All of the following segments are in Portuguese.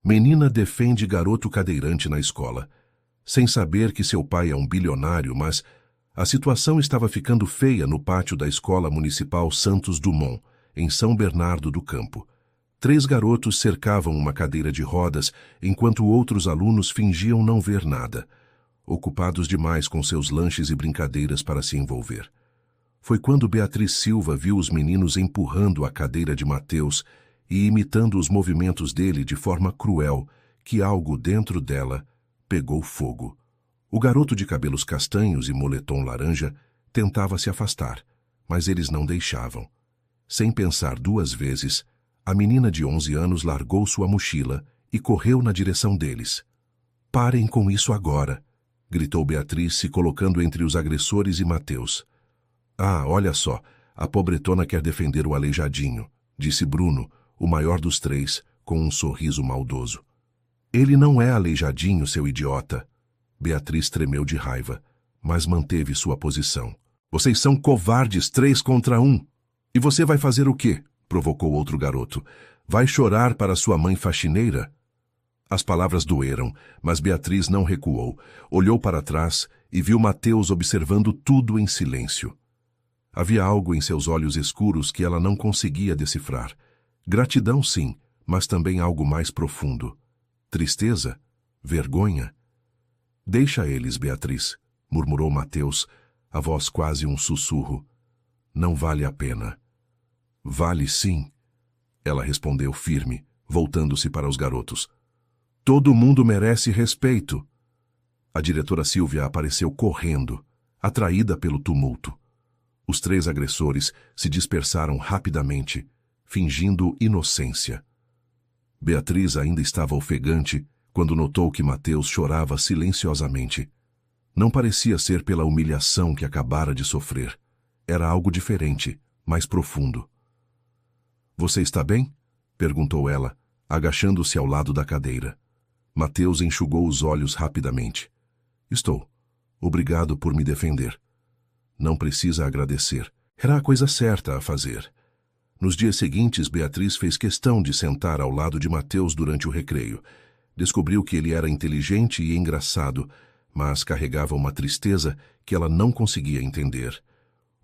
Menina defende garoto cadeirante na escola, sem saber que seu pai é um bilionário, mas a situação estava ficando feia no pátio da Escola Municipal Santos Dumont, em São Bernardo do Campo. 3 garotos cercavam uma cadeira de rodas, enquanto outros alunos fingiam não ver nada, ocupados demais com seus lanches e brincadeiras para se envolver. Foi quando Beatriz Silva viu os meninos empurrando a cadeira de Mateus e imitando os movimentos dele de forma cruel, que algo dentro dela pegou fogo. O garoto de cabelos castanhos e moletom laranja tentava se afastar, mas eles não deixavam. Sem pensar 2 vezes, a menina de 11 anos largou sua mochila e correu na direção deles. "Parem com isso agora!" gritou Beatriz, se colocando entre os agressores e Mateus. "Ah, olha só, a pobretona quer defender o aleijadinho", disse Bruno, o maior dos 3, com um sorriso maldoso. "Ele não é aleijadinho, seu idiota." Beatriz tremeu de raiva, mas manteve sua posição. "Vocês são covardes, 3 contra 1. E você vai fazer o quê?" provocou outro garoto. "Vai chorar para sua mãe faxineira?" As palavras doeram, mas Beatriz não recuou. Olhou para trás e viu Mateus observando tudo em silêncio. Havia algo em seus olhos escuros que ela não conseguia decifrar. Gratidão, sim, mas também algo mais profundo. Tristeza? Vergonha? "Deixa eles, Beatriz", murmurou Mateus, a voz quase um sussurro. "Não vale a pena." "Vale sim", ela respondeu firme, voltando-se para os garotos. "Todo mundo merece respeito." A diretora Silvia apareceu correndo, atraída pelo tumulto. Os 3 agressores se dispersaram rapidamente, fingindo inocência. Beatriz ainda estava ofegante quando notou que Mateus chorava silenciosamente. Não parecia ser pela humilhação que acabara de sofrer. Era algo diferente, mais profundo. "Você está bem?" perguntou ela, agachando-se ao lado da cadeira. Mateus enxugou os olhos rapidamente. "Estou. Obrigado por me defender." "Não precisa agradecer. Era a coisa certa a fazer." Nos dias seguintes, Beatriz fez questão de sentar ao lado de Mateus durante o recreio. Descobriu que ele era inteligente e engraçado, mas carregava uma tristeza que ela não conseguia entender.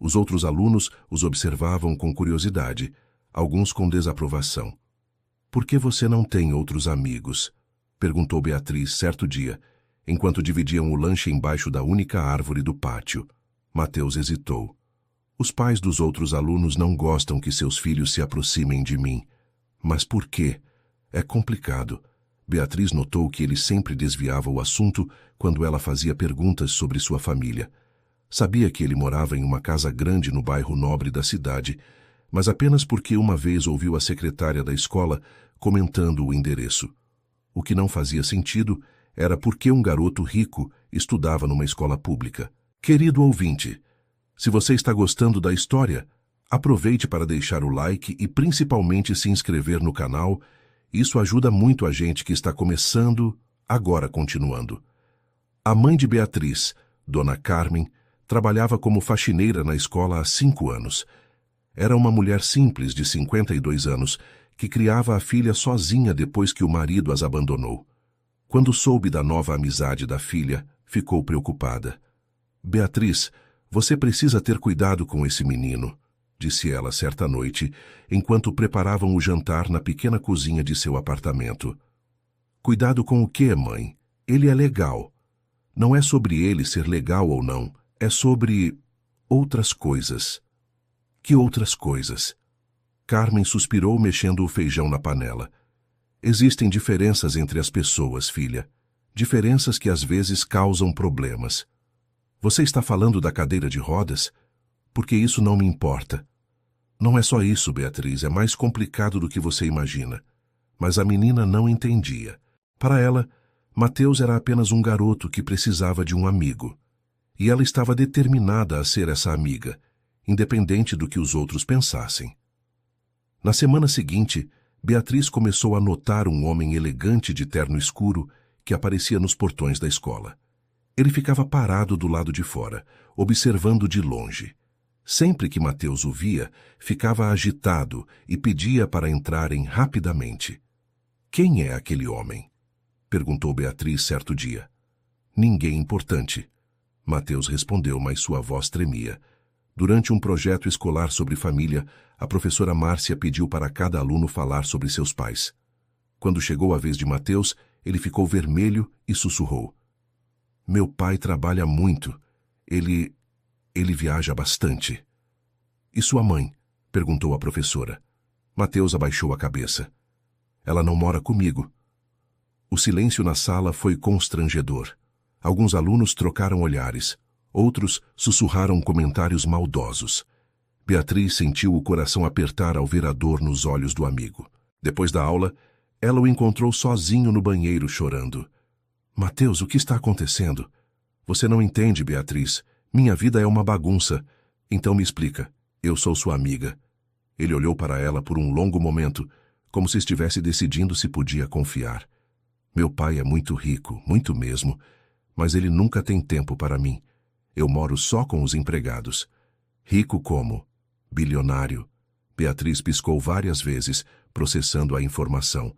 Os outros alunos os observavam com curiosidade, alguns com desaprovação. "Por que você não tem outros amigos?" perguntou Beatriz certo dia, enquanto dividiam o lanche embaixo da única árvore do pátio. Mateus hesitou. "Os pais dos outros alunos não gostam que seus filhos se aproximem de mim." "Mas por quê?" "É complicado." Beatriz notou que ele sempre desviava o assunto quando ela fazia perguntas sobre sua família. Sabia que ele morava em uma casa grande no bairro nobre da cidade, mas apenas porque uma vez ouviu a secretária da escola comentando o endereço. O que não fazia sentido era porque um garoto rico estudava numa escola pública. Querido ouvinte, se você está gostando da história, aproveite para deixar o like e principalmente se inscrever no canal. Isso ajuda muito a gente que está começando, agora continuando. A mãe de Beatriz, Dona Carmen, trabalhava como faxineira na escola há 5 anos. Era uma mulher simples de 52 anos que criava a filha sozinha depois que o marido as abandonou. Quando soube da nova amizade da filha, ficou preocupada. "Beatriz, você precisa ter cuidado com esse menino", disse ela certa noite, enquanto preparavam o jantar na pequena cozinha de seu apartamento. "Cuidado com o quê, mãe? Ele é legal." "Não é sobre ele ser legal ou não, é sobre outras coisas." "Que outras coisas?" Carmen suspirou, mexendo o feijão na panela. "Existem diferenças entre as pessoas, filha. Diferenças que às vezes causam problemas." "Você está falando da cadeira de rodas? Porque isso não me importa." "Não é só isso, Beatriz, é mais complicado do que você imagina." Mas a menina não entendia. Para ela, Mateus era apenas um garoto que precisava de um amigo. E ela estava determinada a ser essa amiga, independente do que os outros pensassem. Na semana seguinte, Beatriz começou a notar um homem elegante de terno escuro que aparecia nos portões da escola. Ele ficava parado do lado de fora, observando de longe. Sempre que Mateus o via, ficava agitado e pedia para entrarem rapidamente. Quem é aquele homem? Perguntou Beatriz certo dia. Ninguém importante. Mateus respondeu, mas sua voz tremia. Durante um projeto escolar sobre família, a professora Márcia pediu para cada aluno falar sobre seus pais. Quando chegou a vez de Mateus, ele ficou vermelho e sussurrou. Meu pai trabalha muito. Ele viaja bastante. E sua mãe? Perguntou a professora. Mateus abaixou a cabeça. Ela não mora comigo. O silêncio na sala foi constrangedor. Alguns alunos trocaram olhares. Outros sussurraram comentários maldosos. Beatriz sentiu o coração apertar ao ver a dor nos olhos do amigo. Depois da aula, ela o encontrou sozinho no banheiro chorando. Mateus, o que está acontecendo? Você não entende, Beatriz. Minha vida é uma bagunça. Então me explica. Eu sou sua amiga. Ele olhou para ela por um longo momento, como se estivesse decidindo se podia confiar. Meu pai é muito rico, muito mesmo, mas ele nunca tem tempo para mim. Eu moro só com os empregados. Rico como? Bilionário. Beatriz piscou várias vezes, processando a informação.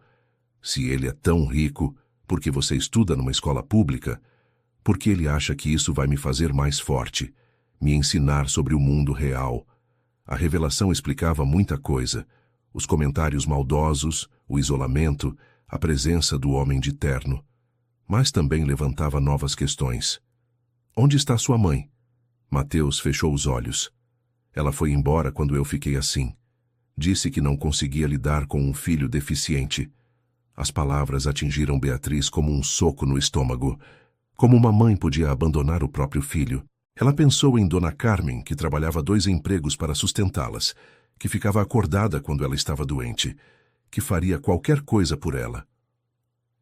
Se ele é tão rico, por que você estuda numa escola pública? Porque ele acha que isso vai me fazer mais forte, me ensinar sobre o mundo real. A revelação explicava muita coisa. Os comentários maldosos, o isolamento, a presença do homem de terno. Mas também levantava novas questões. Onde está sua mãe? Mateus fechou os olhos. Ela foi embora quando eu fiquei assim. Disse que não conseguia lidar com um filho deficiente. As palavras atingiram Beatriz como um soco no estômago. Como uma mãe podia abandonar o próprio filho? Ela pensou em Dona Carmen, que trabalhava 2 empregos para sustentá-las, que ficava acordada quando ela estava doente, que faria qualquer coisa por ela.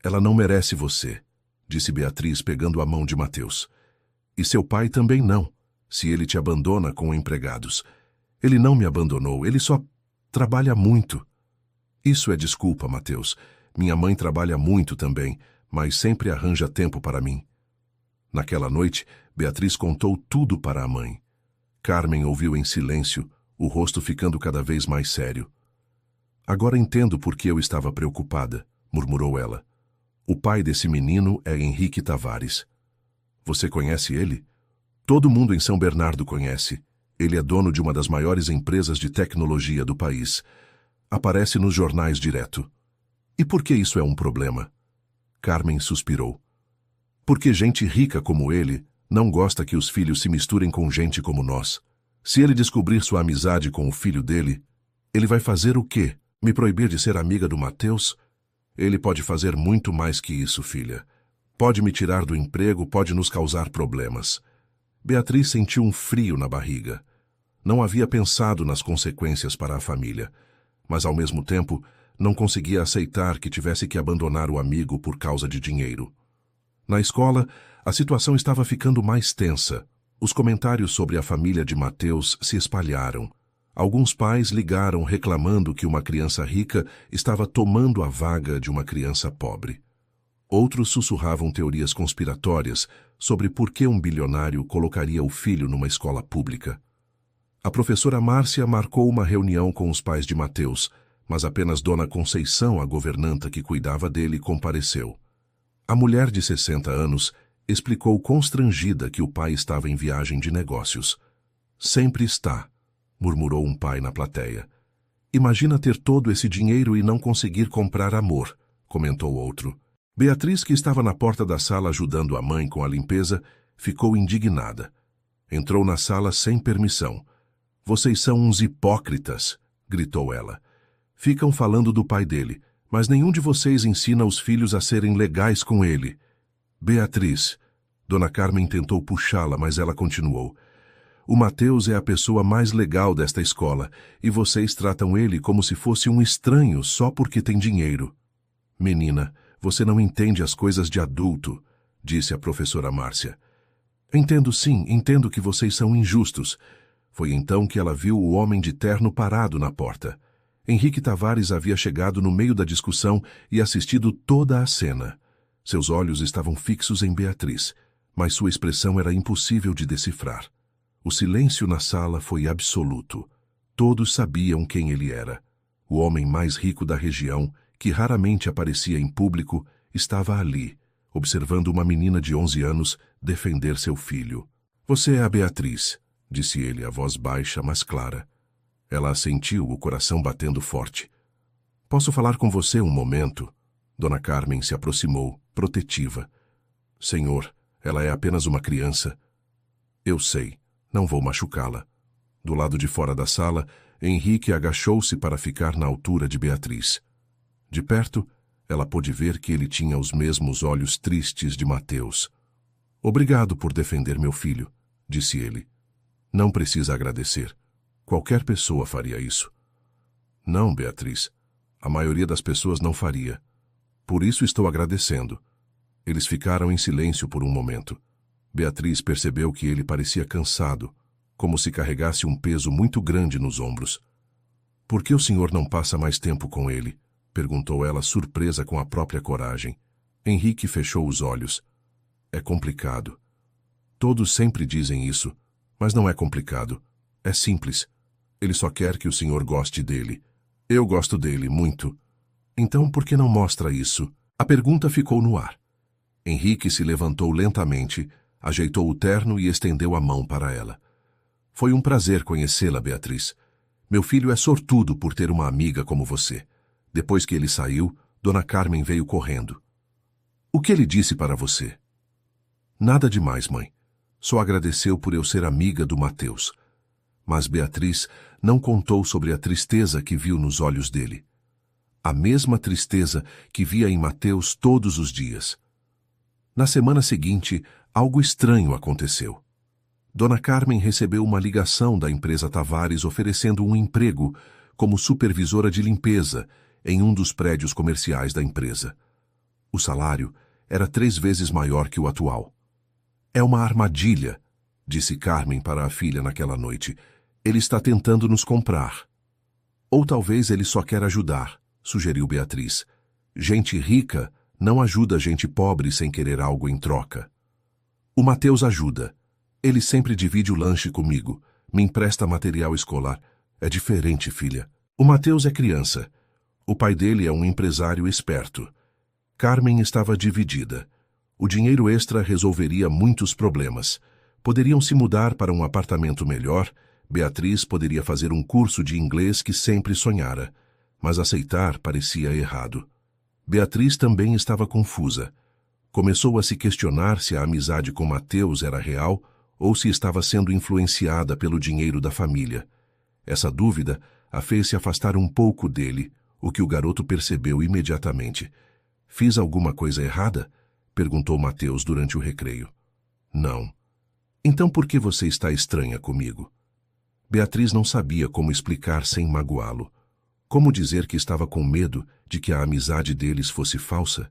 Ela não merece você, disse Beatriz pegando a mão de Mateus. E seu pai também não, se ele te abandona com empregados. Ele não me abandonou, ele só trabalha muito. Isso é desculpa, Mateus. Minha mãe trabalha muito também, mas sempre arranja tempo para mim. Naquela noite, Beatriz contou tudo para a mãe. Carmen ouviu em silêncio, o rosto ficando cada vez mais sério. Agora entendo por que eu estava preocupada, murmurou ela. O pai desse menino é Henrique Tavares. Você conhece ele? Todo mundo em São Bernardo conhece. Ele é dono de uma das maiores empresas de tecnologia do país. Aparece nos jornais direto. E por que isso é um problema? Carmen suspirou. Porque gente rica como ele não gosta que os filhos se misturem com gente como nós. Se ele descobrir sua amizade com o filho dele, ele vai fazer o quê? Me proibir de ser amiga do Mateus? Ele pode fazer muito mais que isso, filha. Pode me tirar do emprego, pode nos causar problemas. Beatriz sentiu um frio na barriga. Não havia pensado nas consequências para a família, mas ao mesmo tempo não conseguia aceitar que tivesse que abandonar o amigo por causa de dinheiro. Na escola, a situação estava ficando mais tensa. Os comentários sobre a família de Mateus se espalharam. Alguns pais ligaram reclamando que uma criança rica estava tomando a vaga de uma criança pobre. Outros sussurravam teorias conspiratórias sobre por que um bilionário colocaria o filho numa escola pública. A professora Márcia marcou uma reunião com os pais de Mateus, mas apenas Dona Conceição, a governanta que cuidava dele, compareceu. A mulher de 60 anos explicou constrangida que o pai estava em viagem de negócios. Sempre está, murmurou um pai na plateia. Imagina ter todo esse dinheiro e não conseguir comprar amor, comentou outro. Beatriz, que estava na porta da sala ajudando a mãe com a limpeza, ficou indignada. Entrou na sala sem permissão. Vocês são uns hipócritas, gritou ela. Ficam falando do pai dele, mas nenhum de vocês ensina os filhos a serem legais com ele. Beatriz. Dona Carmen tentou puxá-la, mas ela continuou. O Mateus é a pessoa mais legal desta escola, e vocês tratam ele como se fosse um estranho só porque tem dinheiro. Menina, você não entende as coisas de adulto, disse a professora Márcia. Entendo sim, entendo que vocês são injustos. Foi então que ela viu o homem de terno parado na porta. Henrique Tavares havia chegado no meio da discussão e assistido toda a cena. Seus olhos estavam fixos em Beatriz, mas sua expressão era impossível de decifrar. O silêncio na sala foi absoluto. Todos sabiam quem ele era. O homem mais rico da região, que raramente aparecia em público, estava ali, observando uma menina de 11 anos defender seu filho. Você é a Beatriz, disse ele, a voz baixa, mas clara. Ela assentiu, o coração batendo forte. Posso falar com você um momento? Dona Carmen se aproximou, protetiva. Senhor, ela é apenas uma criança. Eu sei, não vou machucá-la. Do lado de fora da sala, Henrique agachou-se para ficar na altura de Beatriz. De perto, ela pôde ver que ele tinha os mesmos olhos tristes de Mateus. Obrigado por defender meu filho, disse ele. Não precisa agradecer. Qualquer pessoa faria isso. Não, Beatriz. A maioria das pessoas não faria. Por isso estou agradecendo. Eles ficaram em silêncio por um momento. Beatriz percebeu que ele parecia cansado, como se carregasse um peso muito grande nos ombros. Por que o senhor não passa mais tempo com ele? Perguntou ela, surpresa com a própria coragem. Henrique fechou os olhos. É complicado. Todos sempre dizem isso, mas não é complicado. É simples. Ele só quer que o senhor goste dele. Eu gosto dele, muito. Então, por que não mostra isso? A pergunta ficou no ar. Henrique se levantou lentamente, ajeitou o terno e estendeu a mão para ela. Foi um prazer conhecê-la, Beatriz. Meu filho é sortudo por ter uma amiga como você. Depois que ele saiu, Dona Carmen veio correndo. O que ele disse para você? Nada demais, mãe. Só agradeceu por eu ser amiga do Mateus. Mas Beatriz não contou sobre a tristeza que viu nos olhos dele. A mesma tristeza que via em Mateus todos os dias. Na semana seguinte, algo estranho aconteceu. Dona Carmen recebeu uma ligação da empresa Tavares oferecendo um emprego como supervisora de limpeza em um dos prédios comerciais da empresa. O salário era 3 vezes maior que o atual. É uma armadilha, disse Carmen para a filha naquela noite. Ele está tentando nos comprar. Ou talvez ele só quer ajudar, sugeriu Beatriz. Gente rica não ajuda gente pobre sem querer algo em troca. O Mateus ajuda. Ele sempre divide o lanche comigo, me empresta material escolar. É diferente, filha. O Mateus é criança. O pai dele é um empresário esperto. Carmen estava dividida. O dinheiro extra resolveria muitos problemas. Poderiam se mudar para um apartamento melhor. Beatriz poderia fazer um curso de inglês que sempre sonhara, mas aceitar parecia errado. Beatriz também estava confusa. Começou a se questionar se a amizade com Mateus era real ou se estava sendo influenciada pelo dinheiro da família. Essa dúvida a fez se afastar um pouco dele, o que o garoto percebeu imediatamente. Fiz alguma coisa errada? Perguntou Mateus durante o recreio. Não. Então por que você está estranha comigo? Beatriz não sabia como explicar sem magoá-lo. Como dizer que estava com medo de que a amizade deles fosse falsa?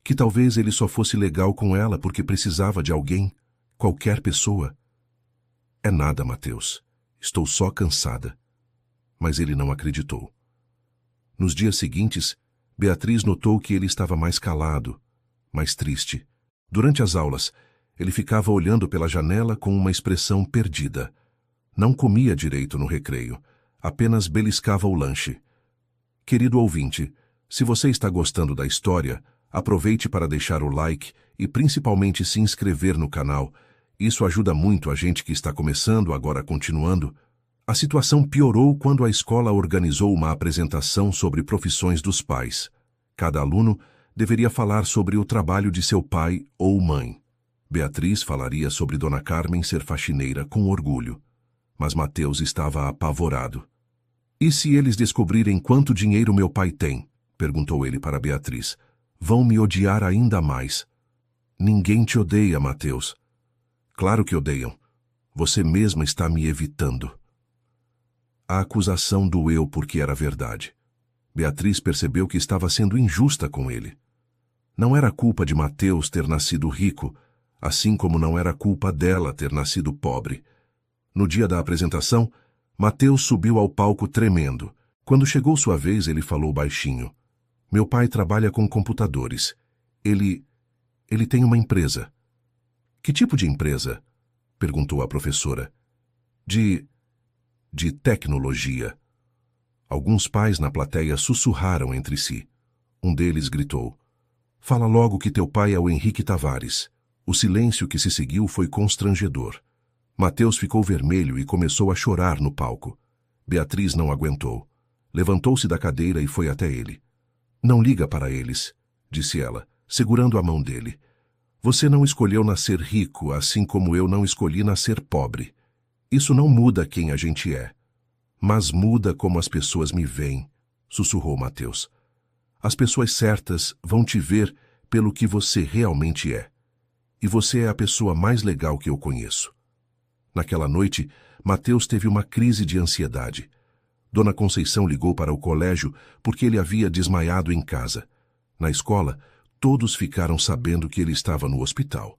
Que talvez ele só fosse legal com ela porque precisava de alguém, qualquer pessoa? É nada, Mateus. Estou só cansada. Mas ele não acreditou. Nos dias seguintes, Beatriz notou que ele estava mais calado, mais triste. Durante as aulas, ele ficava olhando pela janela com uma expressão perdida. Não comia direito no recreio, apenas beliscava o lanche. Querido ouvinte, se você está gostando da história, aproveite para deixar o like e principalmente se inscrever no canal. Isso ajuda muito a gente que está começando, agora continuando. A situação piorou quando a escola organizou uma apresentação sobre profissões dos pais. Cada aluno deveria falar sobre o trabalho de seu pai ou mãe. Beatriz falaria sobre Dona Carmen ser faxineira com orgulho. Mas Mateus estava apavorado. E se eles descobrirem quanto dinheiro meu pai tem? Perguntou ele para Beatriz. Vão me odiar ainda mais. Ninguém te odeia, Mateus. Claro que odeiam. Você mesma está me evitando. A acusação doeu porque era verdade. Beatriz percebeu que estava sendo injusta com ele. Não era culpa de Mateus ter nascido rico, assim como não era culpa dela ter nascido pobre. No dia da apresentação, Mateus subiu ao palco tremendo. Quando chegou sua vez, ele falou baixinho. Meu pai trabalha com computadores. Ele tem uma empresa. Que tipo de empresa? Perguntou a professora. De tecnologia. Alguns pais na plateia sussurraram entre si. Um deles gritou: "Fala logo que teu pai é o Henrique Tavares." O silêncio que se seguiu foi constrangedor. Mateus ficou vermelho e começou a chorar no palco. Beatriz não aguentou. Levantou-se da cadeira e foi até ele. "Não liga para eles", disse ela, segurando a mão dele. "Você não escolheu nascer rico, assim como eu não escolhi nascer pobre. Isso não muda quem a gente é. Mas muda como as pessoas me veem", sussurrou Mateus. "As pessoas certas vão te ver pelo que você realmente é. E você é a pessoa mais legal que eu conheço." Naquela noite, Mateus teve uma crise de ansiedade. Dona Conceição ligou para o colégio porque ele havia desmaiado em casa. Na escola, todos ficaram sabendo que ele estava no hospital.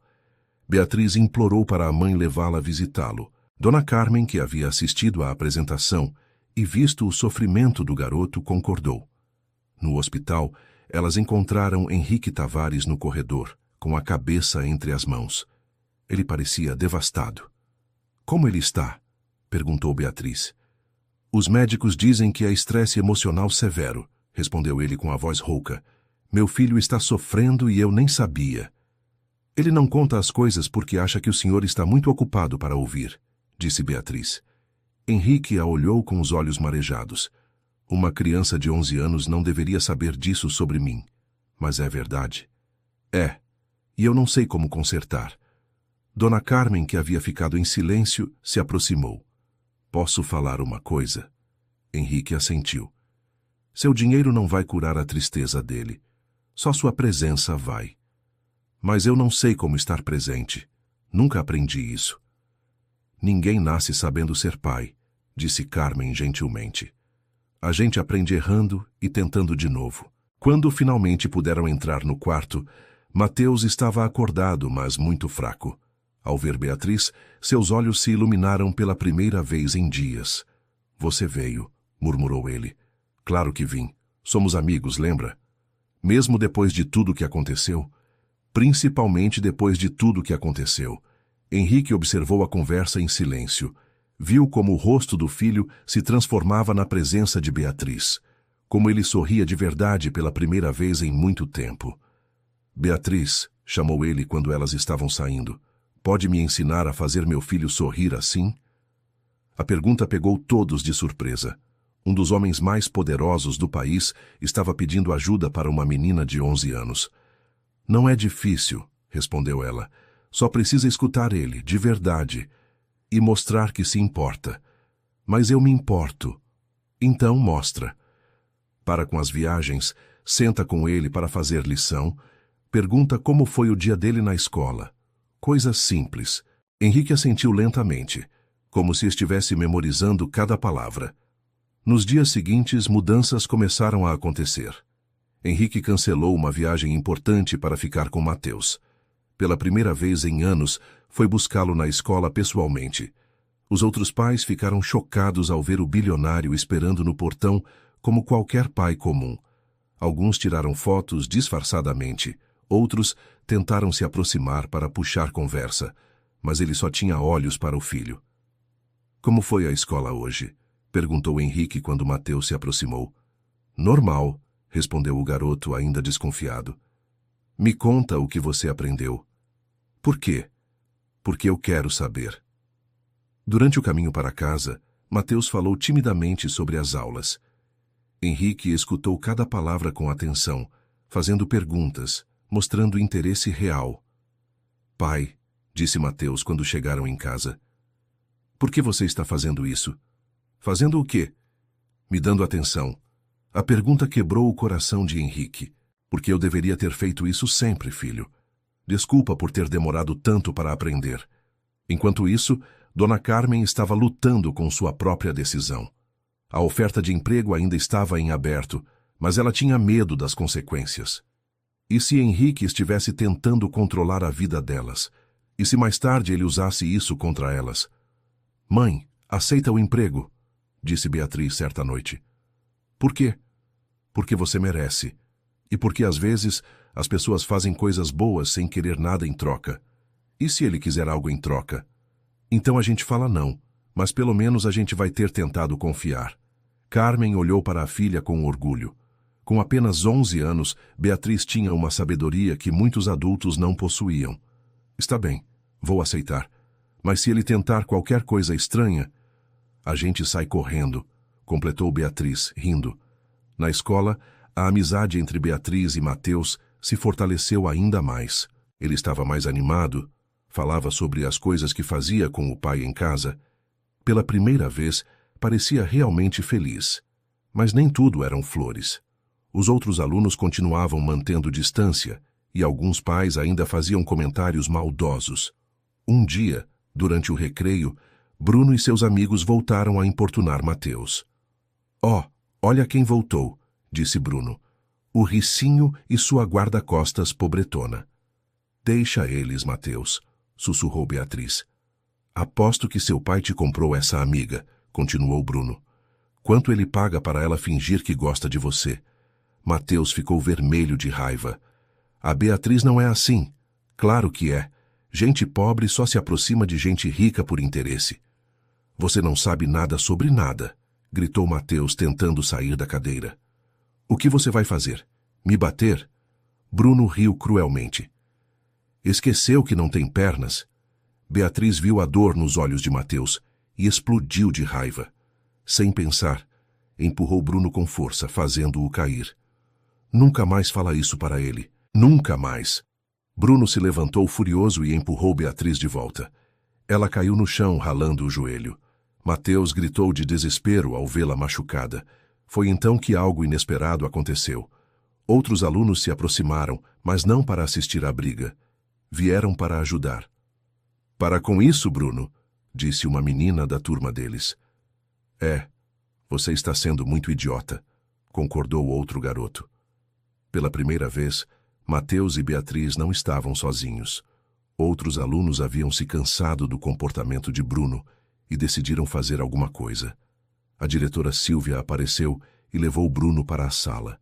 Beatriz implorou para a mãe levá-la a visitá-lo. Dona Carmen, que havia assistido à apresentação e visto o sofrimento do garoto, concordou. No hospital, elas encontraram Henrique Tavares no corredor, com a cabeça entre as mãos. Ele parecia devastado. "Como ele está?" perguntou Beatriz. "Os médicos dizem que é estresse emocional severo", respondeu ele com a voz rouca. "Meu filho está sofrendo e eu nem sabia." "Ele não conta as coisas porque acha que o senhor está muito ocupado para ouvir", disse Beatriz. Henrique a olhou com os olhos marejados. "Uma criança de 11 anos não deveria saber disso sobre mim. Mas é verdade." "É, e eu não sei como consertar." Dona Carmen, que havia ficado em silêncio, se aproximou. "Posso falar uma coisa?" Henrique assentiu. "Seu dinheiro não vai curar a tristeza dele. Só sua presença vai." "Mas eu não sei como estar presente. Nunca aprendi isso." "Ninguém nasce sabendo ser pai", disse Carmen gentilmente. "A gente aprende errando e tentando de novo." Quando finalmente puderam entrar no quarto, Mateus estava acordado, mas muito fraco. Ao ver Beatriz, seus olhos se iluminaram pela primeira vez em dias. "Você veio", murmurou ele. "Claro que vim. Somos amigos, lembra? Mesmo depois de tudo que aconteceu?" "Principalmente depois de tudo que aconteceu." Henrique observou a conversa em silêncio. Viu como o rosto do filho se transformava na presença de Beatriz. Como ele sorria de verdade pela primeira vez em muito tempo. "Beatriz", chamou ele quando elas estavam saindo, "pode me ensinar a fazer meu filho sorrir assim?" A pergunta pegou todos de surpresa. Um dos homens mais poderosos do país estava pedindo ajuda para uma menina de 11 anos. "Não é difícil", respondeu ela. "Só precisa escutar ele, de verdade, e mostrar que se importa." "Mas eu me importo." "Então mostra." Para com as viagens, senta com ele para fazer lição, pergunta como foi o dia dele na escola. Coisas simples. Henrique assentiu lentamente, como se estivesse memorizando cada palavra. Nos dias seguintes, mudanças começaram a acontecer. Henrique cancelou uma viagem importante para ficar com Mateus. Pela primeira vez em anos, foi buscá-lo na escola pessoalmente. Os outros pais ficaram chocados ao ver o bilionário esperando no portão como qualquer pai comum. Alguns tiraram fotos disfarçadamente, outros tentaram se aproximar para puxar conversa, mas ele só tinha olhos para o filho. "Como foi a escola hoje?" perguntou Henrique quando Mateus se aproximou. "Normal", respondeu o garoto ainda desconfiado. "Me conta o que você aprendeu." "Por quê?" "Porque eu quero saber." Durante o caminho para casa, Mateus falou timidamente sobre as aulas. Henrique escutou cada palavra com atenção, fazendo perguntas, mostrando interesse real. "Pai", disse Mateus quando chegaram em casa. "Por que você está fazendo isso?" "Fazendo o quê?" "Me dando atenção." A pergunta quebrou o coração de Henrique. "Porque eu deveria ter feito isso sempre, filho. Desculpa por ter demorado tanto para aprender." Enquanto isso, Dona Carmen estava lutando com sua própria decisão. A oferta de emprego ainda estava em aberto, mas ela tinha medo das consequências. E se Henrique estivesse tentando controlar a vida delas? E se mais tarde ele usasse isso contra elas? "Mãe, aceita o emprego", disse Beatriz certa noite. "Por quê?" "Porque você merece. E porque às vezes as pessoas fazem coisas boas sem querer nada em troca. E se ele quiser algo em troca? Então a gente fala não, mas pelo menos a gente vai ter tentado confiar." Carmen olhou para a filha com orgulho. Com apenas 11 anos, Beatriz tinha uma sabedoria que muitos adultos não possuíam. Está bem, vou aceitar. Mas se ele tentar qualquer coisa estranha, a gente sai correndo, completou Beatriz, rindo. Na escola, a amizade entre Beatriz e Mateus se fortaleceu ainda mais. Ele estava mais animado, falava sobre as coisas que fazia com o pai em casa. Pela primeira vez, parecia realmente feliz. Mas nem tudo eram flores. Os outros alunos continuavam mantendo distância e alguns pais ainda faziam comentários maldosos. Um dia, durante o recreio, Bruno e seus amigos voltaram a importunar Mateus. Olha quem voltou, disse Bruno. O Ricinho e sua guarda-costas pobretona. Deixa eles, Mateus, sussurrou Beatriz. Aposto que seu pai te comprou essa amiga, continuou Bruno. Quanto ele paga para ela fingir que gosta de você? Mateus ficou vermelho de raiva. A Beatriz não é assim. Claro que é. Gente pobre só se aproxima de gente rica por interesse. Você não sabe nada sobre nada, gritou Mateus tentando sair da cadeira. O que você vai fazer? Me bater? Bruno riu cruelmente. Esqueceu que não tem pernas? Beatriz viu a dor nos olhos de Mateus e explodiu de raiva. Sem pensar, empurrou Bruno com força, fazendo-o cair. Nunca mais fala isso para ele. Nunca mais. Bruno se levantou furioso e empurrou Beatriz de volta. Ela caiu no chão, ralando o joelho. Mateus gritou de desespero ao vê-la machucada. Foi então que algo inesperado aconteceu. Outros alunos se aproximaram, mas não para assistir à briga. Vieram para ajudar. Para com isso, Bruno, disse uma menina da turma deles. Você está sendo muito idiota, concordou outro garoto. Pela primeira vez, Mateus e Beatriz não estavam sozinhos. Outros alunos haviam se cansado do comportamento de Bruno e decidiram fazer alguma coisa. A diretora Silvia apareceu e levou Bruno para a sala.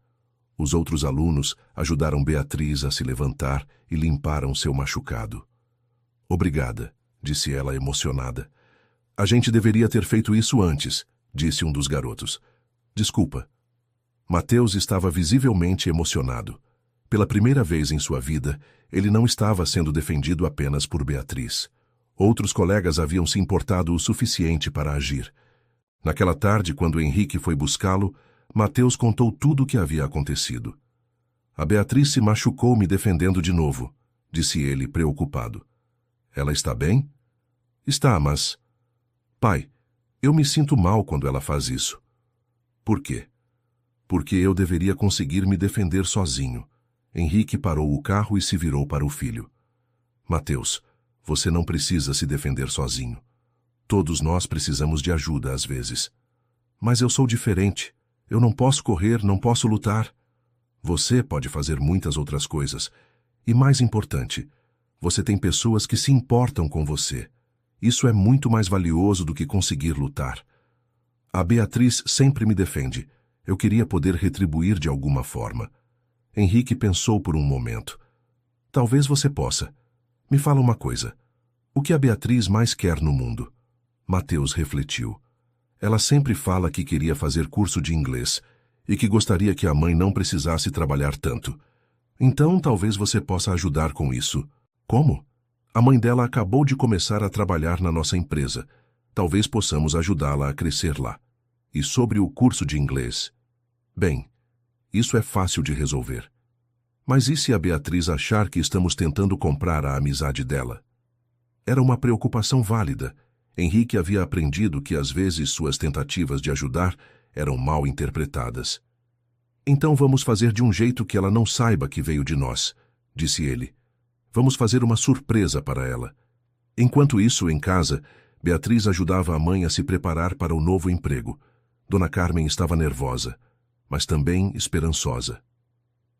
Os outros alunos ajudaram Beatriz a se levantar e limparam seu machucado. Obrigada, disse ela emocionada. A gente deveria ter feito isso antes, disse um dos garotos. Desculpa. Mateus estava visivelmente emocionado. Pela primeira vez em sua vida, ele não estava sendo defendido apenas por Beatriz. Outros colegas haviam se importado o suficiente para agir. Naquela tarde, quando Henrique foi buscá-lo, Mateus contou tudo o que havia acontecido. A Beatriz se machucou me defendendo de novo, disse ele, preocupado. Ela está bem? Está, mas... Pai, eu me sinto mal quando ela faz isso. Por quê? Porque eu deveria conseguir me defender sozinho. Henrique parou o carro e se virou para o filho. Mateus, você não precisa se defender sozinho. Todos nós precisamos de ajuda às vezes. Mas eu sou diferente. Eu não posso correr, não posso lutar. Você pode fazer muitas outras coisas. E mais importante, você tem pessoas que se importam com você. Isso é muito mais valioso do que conseguir lutar. A Beatriz sempre me defende. Eu queria poder retribuir de alguma forma. Henrique pensou por um momento. Talvez você possa. Me fala uma coisa. O que a Beatriz mais quer no mundo? Mateus refletiu. Ela sempre fala que queria fazer curso de inglês e que gostaria que a mãe não precisasse trabalhar tanto. Então, talvez você possa ajudar com isso. Como? A mãe dela acabou de começar a trabalhar na nossa empresa. Talvez possamos ajudá-la a crescer lá. E sobre o curso de inglês? Bem, isso é fácil de resolver. Mas e se a Beatriz achar que estamos tentando comprar a amizade dela? Era uma preocupação válida. Henrique havia aprendido que às vezes suas tentativas de ajudar eram mal interpretadas. Então vamos fazer de um jeito que ela não saiba que veio de nós, disse ele. Vamos fazer uma surpresa para ela. Enquanto isso, em casa, Beatriz ajudava a mãe a se preparar para o novo emprego. Dona Carmen estava nervosa, mas também esperançosa.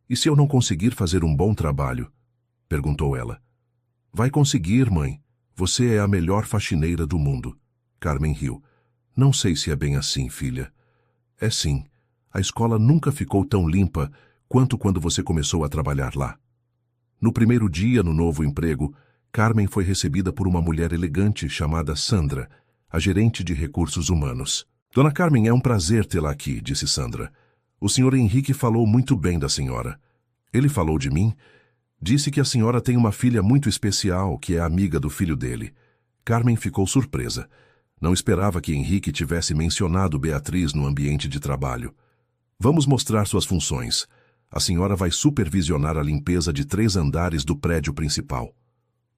E se eu não conseguir fazer um bom trabalho? Perguntou ela. Vai conseguir, mãe. Você é a melhor faxineira do mundo. Carmen riu. Não sei se é bem assim, filha. É sim. A escola nunca ficou tão limpa quanto quando você começou a trabalhar lá. No primeiro dia no novo emprego, Carmen foi recebida por uma mulher elegante chamada Sandra, a gerente de recursos humanos. Dona Carmen, é um prazer tê-la aqui, disse Sandra. O Sr. Henrique falou muito bem da senhora. Ele falou de mim. Disse que a senhora tem uma filha muito especial, que é amiga do filho dele. Carmen ficou surpresa. Não esperava que Henrique tivesse mencionado Beatriz no ambiente de trabalho. Vamos mostrar suas funções. A senhora vai supervisionar a limpeza de 3 andares do prédio principal.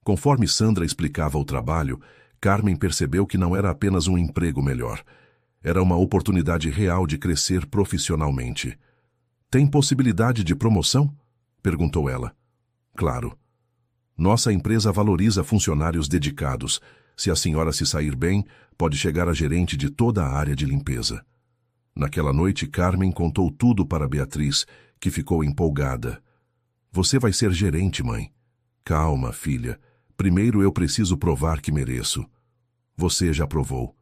Conforme Sandra explicava o trabalho, Carmen percebeu que não era apenas um emprego melhor. Era uma oportunidade real de crescer profissionalmente. Tem possibilidade de promoção? Perguntou ela. Claro. Nossa empresa valoriza funcionários dedicados. Se a senhora se sair bem, pode chegar a gerente de toda a área de limpeza. Naquela noite, Carmen contou tudo para Beatriz, que ficou empolgada. Você vai ser gerente, mãe. Calma, filha. Primeiro eu preciso provar que mereço. Você já provou.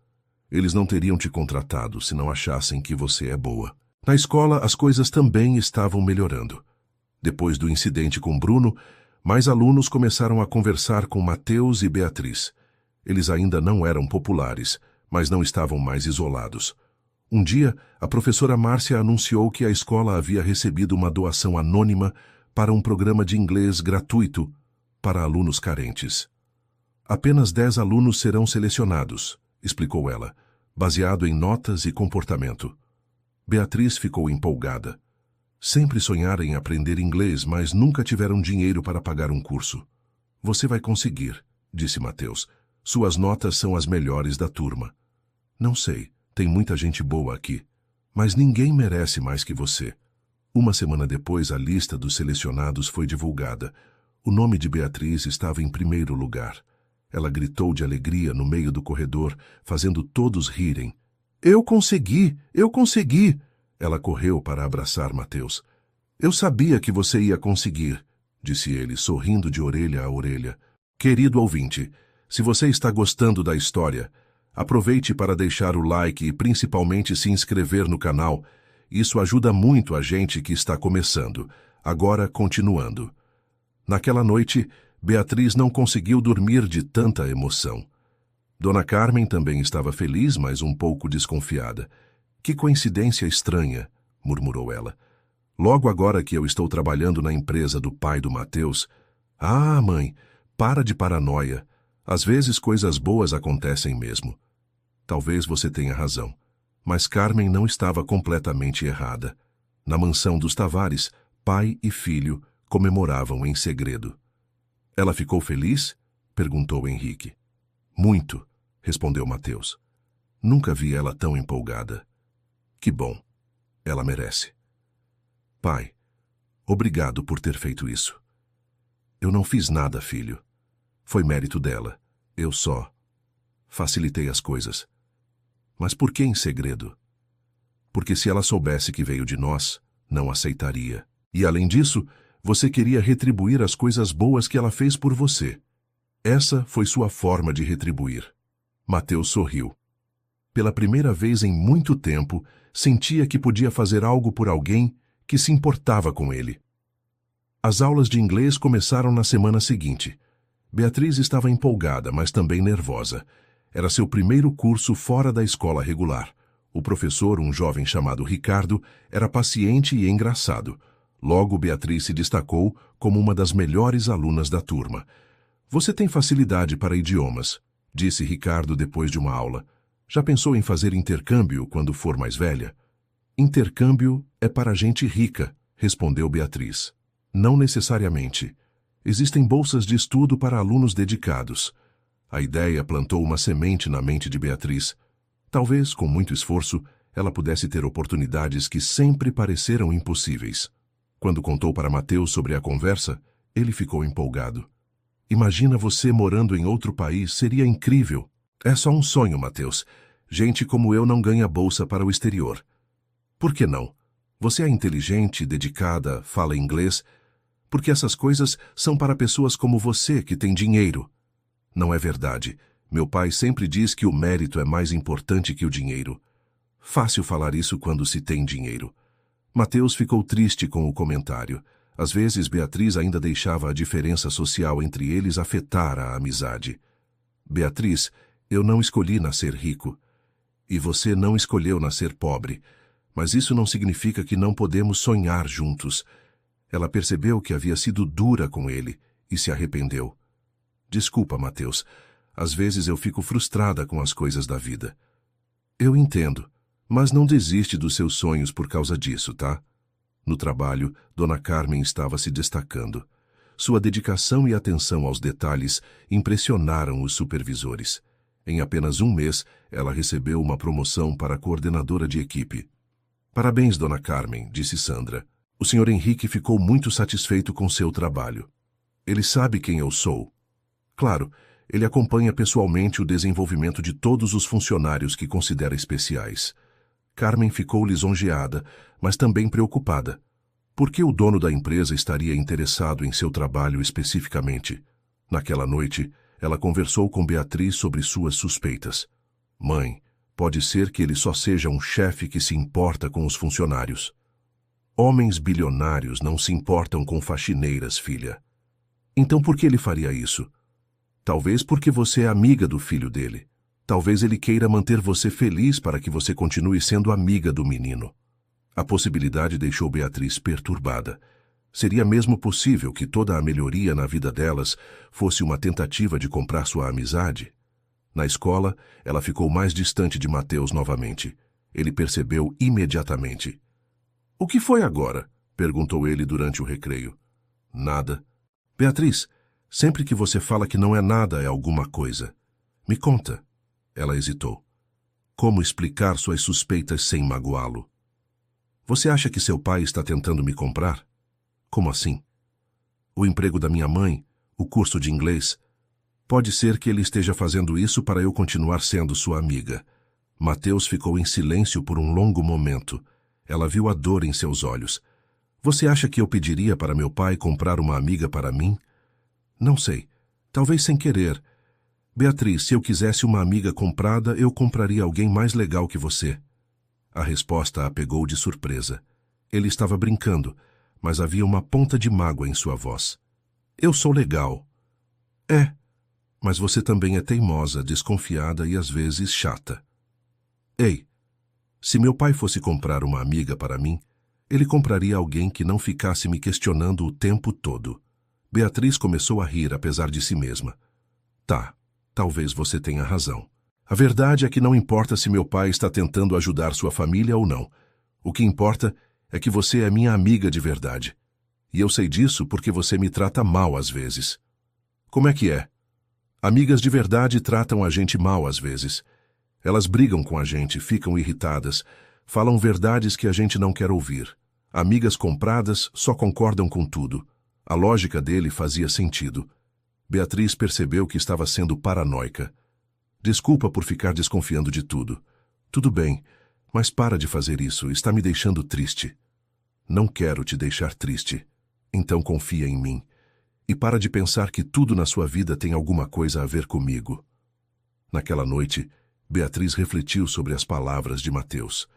Eles não teriam te contratado se não achassem que você é boa. Na escola, as coisas também estavam melhorando. Depois do incidente com Bruno, mais alunos começaram a conversar com Mateus e Beatriz. Eles ainda não eram populares, mas não estavam mais isolados. Um dia, a professora Márcia anunciou que a escola havia recebido uma doação anônima para um programa de inglês gratuito para alunos carentes. Apenas 10 alunos serão selecionados, explicou ela, baseado em notas e comportamento. Beatriz ficou empolgada. Sempre sonhara em aprender inglês, mas nunca tiveram dinheiro para pagar um curso. Você vai conseguir, disse Mateus. Suas notas são as melhores da turma. Não sei, tem muita gente boa aqui, mas ninguém merece mais que você. Uma semana depois, a lista dos selecionados foi divulgada. O nome de Beatriz estava em primeiro lugar. Ela gritou de alegria no meio do corredor, fazendo todos rirem. Eu consegui! Eu consegui! Ela correu para abraçar Mateus. Eu sabia que você ia conseguir, disse ele, sorrindo de orelha a orelha. Querido ouvinte, se você está gostando da história, aproveite para deixar o like e principalmente se inscrever no canal. Isso ajuda muito a gente que está começando. Agora, continuando. Naquela noite, Beatriz não conseguiu dormir de tanta emoção. Dona Carmen também estava feliz, mas um pouco desconfiada. Que coincidência estranha, murmurou ela. Logo agora que eu estou trabalhando na empresa do pai do Mateus. Ah, mãe, para de paranoia. Às vezes coisas boas acontecem mesmo. Talvez você tenha razão. Mas Carmen não estava completamente errada. Na mansão dos Tavares, pai e filho comemoravam em segredo. Ela ficou feliz? Perguntou Henrique. Muito, respondeu Mateus. Nunca vi ela tão empolgada. Que bom. Ela merece. Pai, obrigado por ter feito isso. Eu não fiz nada, filho. Foi mérito dela. Eu só facilitei as coisas. Mas por que em segredo? Porque se ela soubesse que veio de nós, não aceitaria. E além disso, você queria retribuir as coisas boas que ela fez por você. Essa foi sua forma de retribuir. Mateus sorriu. Pela primeira vez em muito tempo, sentia que podia fazer algo por alguém que se importava com ele. As aulas de inglês começaram na semana seguinte. Beatriz estava empolgada, mas também nervosa. Era seu primeiro curso fora da escola regular. O professor, um jovem chamado Ricardo, era paciente e engraçado. Logo, Beatriz se destacou como uma das melhores alunas da turma. Você tem facilidade para idiomas, disse Ricardo depois de uma aula. Já pensou em fazer intercâmbio quando for mais velha? Intercâmbio é para gente rica, respondeu Beatriz. Não necessariamente. Existem bolsas de estudo para alunos dedicados. A ideia plantou uma semente na mente de Beatriz. Talvez, com muito esforço, ela pudesse ter oportunidades que sempre pareceram impossíveis. Quando contou para Mateus sobre a conversa, ele ficou empolgado. Imagina você morando em outro país, seria incrível. É só um sonho, Mateus. Gente como eu não ganha bolsa para o exterior. Por que não? Você é inteligente, dedicada, fala inglês, porque essas coisas são para pessoas como você que têm dinheiro. Não é verdade. Meu pai sempre diz que o mérito é mais importante que o dinheiro. Fácil falar isso quando se tem dinheiro. Mateus ficou triste com o comentário. Às vezes, Beatriz ainda deixava a diferença social entre eles afetar a amizade. Beatriz, eu não escolhi nascer rico. E você não escolheu nascer pobre. Mas isso não significa que não podemos sonhar juntos. Ela percebeu que havia sido dura com ele e se arrependeu. Desculpa, Mateus. Às vezes eu fico frustrada com as coisas da vida. Eu entendo, mas não desiste dos seus sonhos por causa disso, tá? No trabalho, Dona Carmen estava se destacando. Sua dedicação e atenção aos detalhes impressionaram os supervisores. Em apenas um mês, ela recebeu uma promoção para coordenadora de equipe. Parabéns, Dona Carmen, disse Sandra. O Sr. Henrique ficou muito satisfeito com seu trabalho. Ele sabe quem eu sou. Claro, ele acompanha pessoalmente o desenvolvimento de todos os funcionários que considera especiais. Carmen ficou lisonjeada, mas também preocupada. Por que o dono da empresa estaria interessado em seu trabalho especificamente? Naquela noite, ela conversou com Beatriz sobre suas suspeitas. Mãe, pode ser que ele só seja um chefe que se importa com os funcionários. Homens bilionários não se importam com faxineiras, filha. Então por que ele faria isso? Talvez porque você é amiga do filho dele. Talvez ele queira manter você feliz para que você continue sendo amiga do menino. A possibilidade deixou Beatriz perturbada. Seria mesmo possível que toda a melhoria na vida delas fosse uma tentativa de comprar sua amizade? Na escola, ela ficou mais distante de Mateus novamente. Ele percebeu imediatamente. — O que foi agora? Perguntou ele durante o recreio. — Nada. — Beatriz, sempre que você fala que não é nada, é alguma coisa. Me conta. Ela hesitou. Como explicar suas suspeitas sem magoá-lo? Você acha que seu pai está tentando me comprar? Como assim? O emprego da minha mãe, o curso de inglês. Pode ser que ele esteja fazendo isso para eu continuar sendo sua amiga. Mateus ficou em silêncio por um longo momento. Ela viu a dor em seus olhos. Você acha que eu pediria para meu pai comprar uma amiga para mim? Não sei. Talvez sem querer. Beatriz, se eu quisesse uma amiga comprada, eu compraria alguém mais legal que você. A resposta a pegou de surpresa. Ele estava brincando, mas havia uma ponta de mágoa em sua voz. Eu sou legal. É, mas você também é teimosa, desconfiada e às vezes chata. Ei, se meu pai fosse comprar uma amiga para mim, ele compraria alguém que não ficasse me questionando o tempo todo. Beatriz começou a rir apesar de si mesma. Tá, talvez você tenha razão. A verdade é que não importa se meu pai está tentando ajudar sua família ou não. O que importa é que você é minha amiga de verdade. E eu sei disso porque você me trata mal às vezes. Como é que é? Amigas de verdade tratam a gente mal às vezes. Elas brigam com a gente, ficam irritadas, falam verdades que a gente não quer ouvir. Amigas compradas só concordam com tudo. A lógica dele fazia sentido. Beatriz percebeu que estava sendo paranoica. Desculpa por ficar desconfiando de tudo. Tudo bem, mas para de fazer isso, está me deixando triste. Não quero te deixar triste. Então confia em mim. E para de pensar que tudo na sua vida tem alguma coisa a ver comigo. Naquela noite, Beatriz refletiu sobre as palavras de Mateus.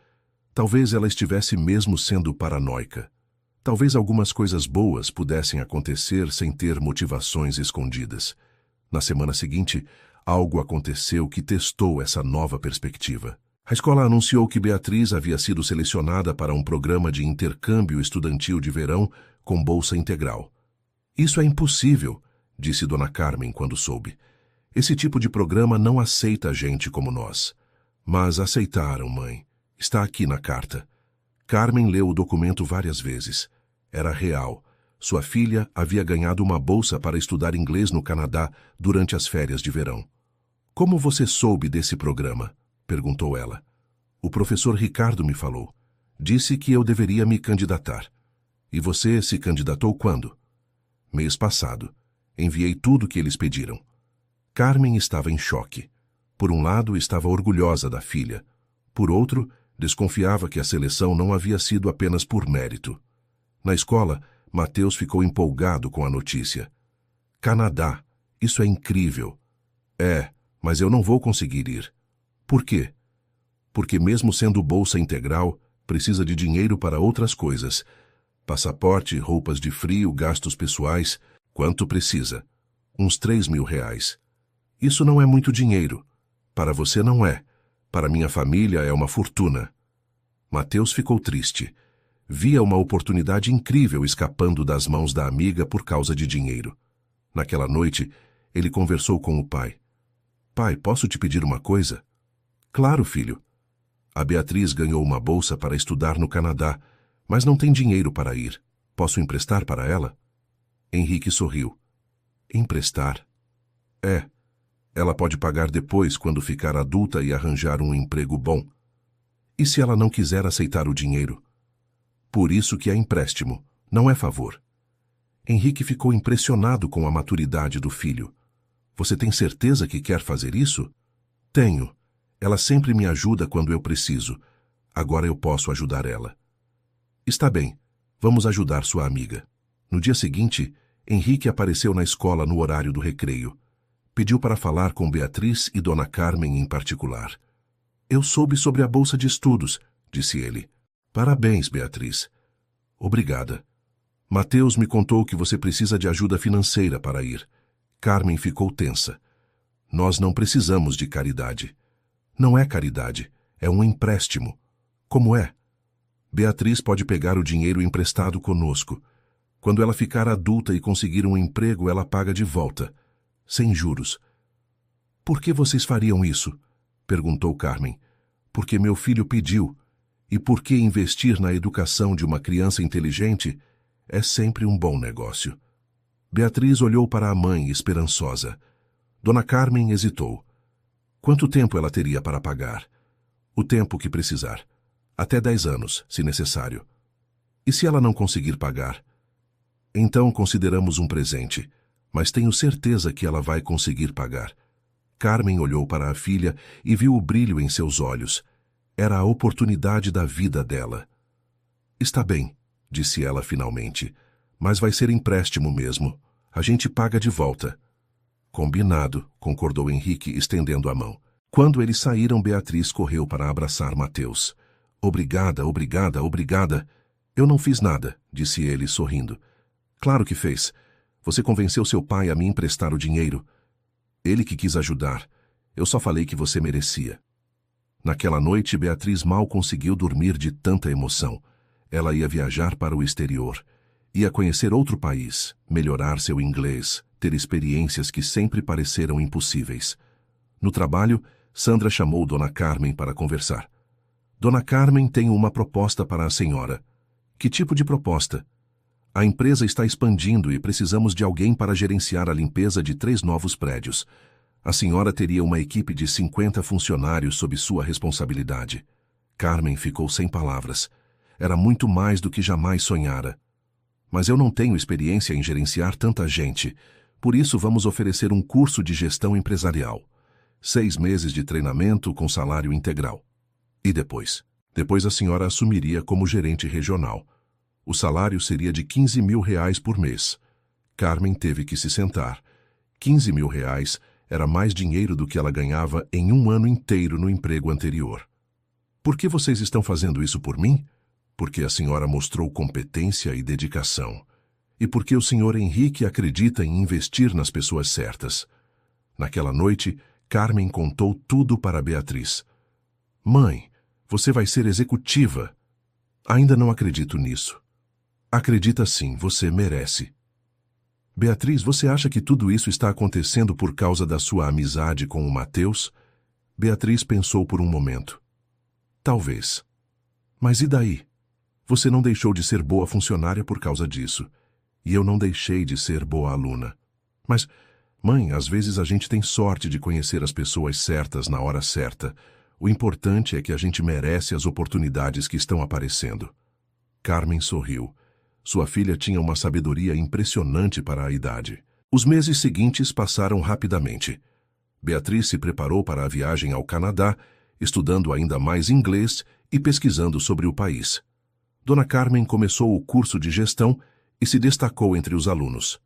Talvez ela estivesse mesmo sendo paranoica. Talvez algumas coisas boas pudessem acontecer sem ter motivações escondidas. Na semana seguinte, algo aconteceu que testou essa nova perspectiva. A escola anunciou que Beatriz havia sido selecionada para um programa de intercâmbio estudantil de verão com bolsa integral. Isso é impossível, disse Dona Carmen quando soube. Esse tipo de programa não aceita gente como nós. Mas aceitaram, mãe. Está aqui na carta. Carmen leu o documento várias vezes. Era real. Sua filha havia ganhado uma bolsa para estudar inglês no Canadá durante as férias de verão. Como você soube desse programa? Perguntou ela. O professor Ricardo me falou. Disse que eu deveria me candidatar. E você se candidatou quando? Mês passado. Enviei tudo que eles pediram. Carmen estava em choque. Por um lado, estava orgulhosa da filha. Por outro, desconfiava que a seleção não havia sido apenas por mérito. Na escola, Mateus ficou empolgado com a notícia. Canadá, isso é incrível. É, mas eu não vou conseguir ir. Por quê? Porque mesmo sendo bolsa integral, precisa de dinheiro para outras coisas. Passaporte, roupas de frio, gastos pessoais. Quanto precisa? Uns 3.000 reais. Isso não é muito dinheiro. Para você não é. Para minha família é uma fortuna. Mateus ficou triste. Via uma oportunidade incrível escapando das mãos da amiga por causa de dinheiro. Naquela noite, ele conversou com o pai. Pai, posso te pedir uma coisa? Claro, filho. A Beatriz ganhou uma bolsa para estudar no Canadá, mas não tem dinheiro para ir. Posso emprestar para ela? Henrique sorriu. Emprestar? É. Ela pode pagar depois quando ficar adulta e arranjar um emprego bom. E se ela não quiser aceitar o dinheiro? Por isso que é empréstimo, não é favor. Henrique ficou impressionado com a maturidade do filho. Você tem certeza que quer fazer isso? Tenho. Ela sempre me ajuda quando eu preciso. Agora eu posso ajudar ela. Está bem, vamos ajudar sua amiga. No dia seguinte, Henrique apareceu na escola no horário do recreio. Pediu para falar com Beatriz e Dona Carmen em particular. Eu soube sobre a bolsa de estudos, disse ele. Parabéns, Beatriz. Obrigada. Mateus me contou que você precisa de ajuda financeira para ir. Carmen ficou tensa. Nós não precisamos de caridade. Não é caridade, é um empréstimo. Como é? Beatriz pode pegar o dinheiro emprestado conosco. Quando ela ficar adulta e conseguir um emprego, ela paga de volta, sem juros. Por que vocês fariam isso? Perguntou Carmen. Porque meu filho pediu. E porque investir na educação de uma criança inteligente é sempre um bom negócio. Beatriz olhou para a mãe, esperançosa. Dona Carmen hesitou. Quanto tempo ela teria para pagar? O tempo que precisar. Até 10 anos, se necessário. E se ela não conseguir pagar? Então consideramos um presente, mas tenho certeza que ela vai conseguir pagar. Carmen olhou para a filha e viu o brilho em seus olhos. Era a oportunidade da vida dela. Está bem, disse ela finalmente, mas vai ser empréstimo mesmo. A gente paga de volta. Combinado, concordou Henrique, estendendo a mão. Quando eles saíram, Beatriz correu para abraçar Mateus. Obrigada, obrigada, obrigada. Eu não fiz nada, disse ele, sorrindo. Claro que fez. Você convenceu seu pai a me emprestar o dinheiro. Ele que quis ajudar. Eu só falei que você merecia. Naquela noite, Beatriz mal conseguiu dormir de tanta emoção. Ela ia viajar para o exterior. Ia conhecer outro país, melhorar seu inglês, ter experiências que sempre pareceram impossíveis. No trabalho, Sandra chamou Dona Carmen para conversar. Dona Carmen, tenho uma proposta para a senhora. Que tipo de proposta? A empresa está expandindo e precisamos de alguém para gerenciar a limpeza de 3 novos prédios. A senhora teria uma equipe de 50 funcionários sob sua responsabilidade. Carmen ficou sem palavras. Era muito mais do que jamais sonhara. Mas eu não tenho experiência em gerenciar tanta gente. Por isso vamos oferecer um curso de gestão empresarial. 6 meses de treinamento com salário integral. E depois? Depois a senhora assumiria como gerente regional. O salário seria de R$ 15.000 por mês. Carmen teve que se sentar. R$ 15.000 era mais dinheiro do que ela ganhava em um ano inteiro no emprego anterior. Por que vocês estão fazendo isso por mim? Porque a senhora mostrou competência e dedicação. E porque o senhor Henrique acredita em investir nas pessoas certas. Naquela noite, Carmen contou tudo para Beatriz. Mãe, você vai ser executiva. Ainda não acredito nisso. Acredita sim, você merece. Beatriz, você acha que tudo isso está acontecendo por causa da sua amizade com o Mateus? Beatriz pensou por um momento. Talvez. Mas e daí? Você não deixou de ser boa funcionária por causa disso. E eu não deixei de ser boa aluna. Mas, mãe, às vezes a gente tem sorte de conhecer as pessoas certas na hora certa. O importante é que a gente merece as oportunidades que estão aparecendo. Carmen sorriu. Sua filha tinha uma sabedoria impressionante para a idade. Os meses seguintes passaram rapidamente. Beatriz se preparou para a viagem ao Canadá, estudando ainda mais inglês e pesquisando sobre o país. Dona Carmen começou o curso de gestão e se destacou entre os alunos.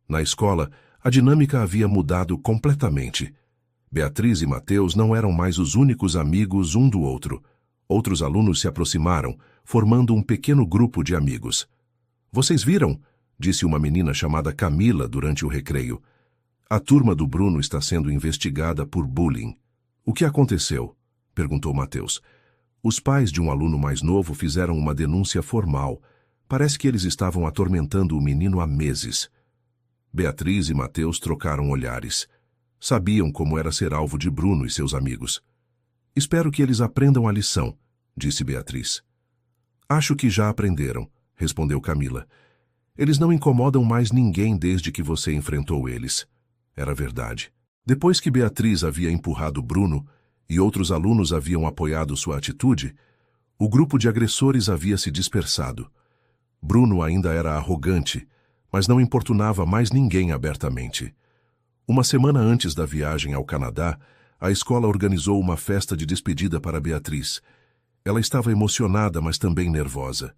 Na escola, a dinâmica havia mudado completamente. Beatriz e Mateus não eram mais os únicos amigos um do outro. Outros alunos se aproximaram, formando um pequeno grupo de amigos. Vocês viram? Disse uma menina chamada Camila durante o recreio. A turma do Bruno está sendo investigada por bullying. O que aconteceu? Perguntou Mateus. Os pais de um aluno mais novo fizeram uma denúncia formal. Parece que eles estavam atormentando o menino há meses. Beatriz e Mateus trocaram olhares. Sabiam como era ser alvo de Bruno e seus amigos. Espero que eles aprendam a lição, disse Beatriz. Acho que já aprenderam, respondeu Camila. Eles não incomodam mais ninguém desde que você enfrentou eles. Era verdade. Depois que Beatriz havia empurrado Bruno e outros alunos haviam apoiado sua atitude, o grupo de agressores havia se dispersado. Bruno ainda era arrogante, mas não importunava mais ninguém abertamente. Uma semana antes da viagem ao Canadá, a escola organizou uma festa de despedida para Beatriz. Ela estava emocionada, mas também nervosa.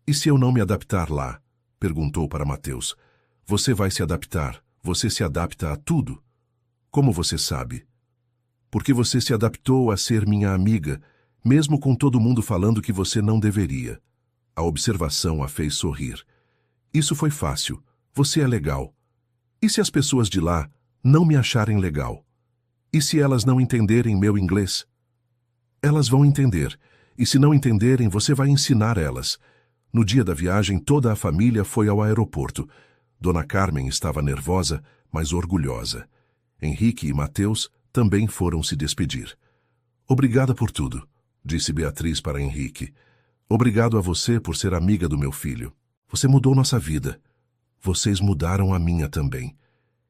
E se eu não me adaptar lá? Perguntou para Mateus. Você vai se adaptar. Você se adapta a tudo. Como você sabe? Porque você se adaptou a ser minha amiga, mesmo com todo mundo falando que você não deveria. A observação a fez sorrir. Isso foi fácil. Você é legal. E se as pessoas de lá não me acharem legal? E se elas não entenderem meu inglês? Elas vão entender. E se não entenderem, você vai ensinar elas. No dia da viagem, toda a família foi ao aeroporto. Dona Carmen estava nervosa, mas orgulhosa. Henrique e Mateus também foram se despedir. Obrigada por tudo, disse Beatriz para Henrique. Obrigado a você por ser amiga do meu filho. Você mudou nossa vida. Vocês mudaram a minha também.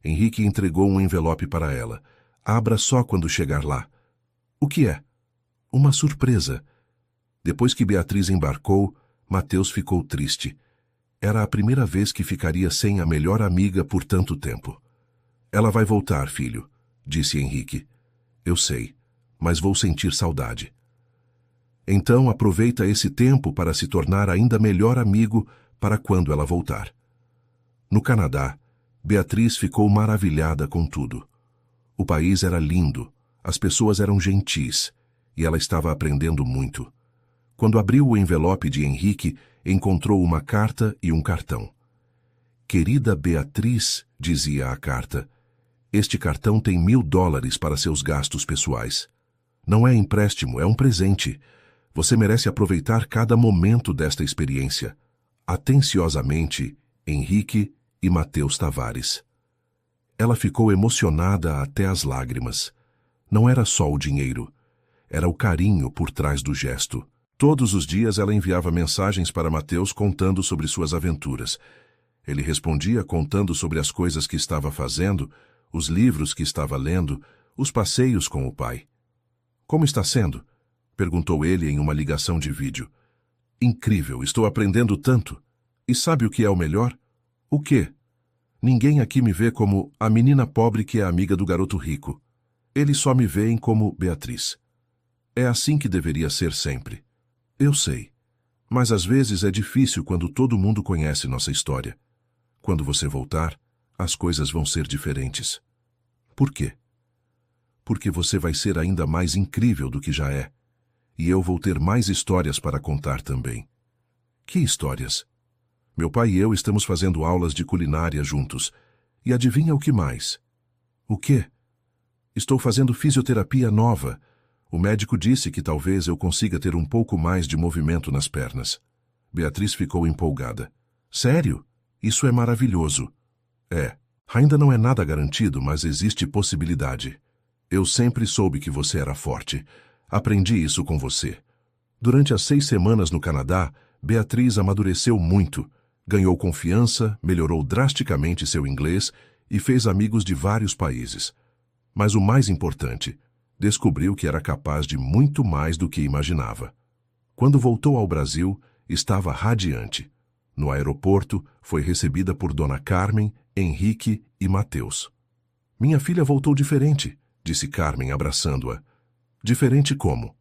Henrique entregou um envelope para ela. Abra só quando chegar lá. O que é? Uma surpresa. Depois que Beatriz embarcou, Mateus ficou triste. Era a primeira vez que ficaria sem a melhor amiga por tanto tempo. Ela vai voltar, filho, disse Henrique. Eu sei, mas vou sentir saudade. Então aproveita esse tempo para se tornar ainda melhor amigo para quando ela voltar. No Canadá, Beatriz ficou maravilhada com tudo. O país era lindo, as pessoas eram gentis, e ela estava aprendendo muito. Quando abriu o envelope de Henrique, encontrou uma carta e um cartão. Querida Beatriz, dizia a carta, este cartão tem $1000 para seus gastos pessoais. Não é empréstimo, é um presente. Você merece aproveitar cada momento desta experiência. Atenciosamente, Henrique e Mateus Tavares. Ela ficou emocionada até as lágrimas. Não era só o dinheiro, era o carinho por trás do gesto. Todos os dias ela enviava mensagens para Mateus contando sobre suas aventuras. Ele respondia contando sobre as coisas que estava fazendo, os livros que estava lendo, os passeios com o pai. Como está sendo? Perguntou ele em uma ligação de vídeo. Incrível, estou aprendendo tanto. E sabe o que é o melhor? O quê? Ninguém aqui me vê como a menina pobre que é amiga do garoto rico. Eles só me veem como Beatriz. É assim que deveria ser sempre. Eu sei, mas às vezes é difícil quando todo mundo conhece nossa história. Quando você voltar, as coisas vão ser diferentes. Por quê? Porque você vai ser ainda mais incrível do que já é. E eu vou ter mais histórias para contar também. Que histórias? Meu pai e eu estamos fazendo aulas de culinária juntos. E adivinha o que mais? O quê? Estou fazendo fisioterapia nova. O médico disse que talvez eu consiga ter um pouco mais de movimento nas pernas. Beatriz ficou empolgada. Sério? Isso é maravilhoso. É. Ainda não é nada garantido, mas existe possibilidade. Eu sempre soube que você era forte. Aprendi isso com você. Durante as 6 semanas no Canadá, Beatriz amadureceu muito. Ganhou confiança, melhorou drasticamente seu inglês e fez amigos de vários países. Mas o mais importante, descobriu que era capaz de muito mais do que imaginava. Quando voltou ao Brasil, estava radiante. No aeroporto, foi recebida por Dona Carmen, Henrique e Mateus. Minha filha voltou diferente, disse Carmen abraçando-a. Diferente como?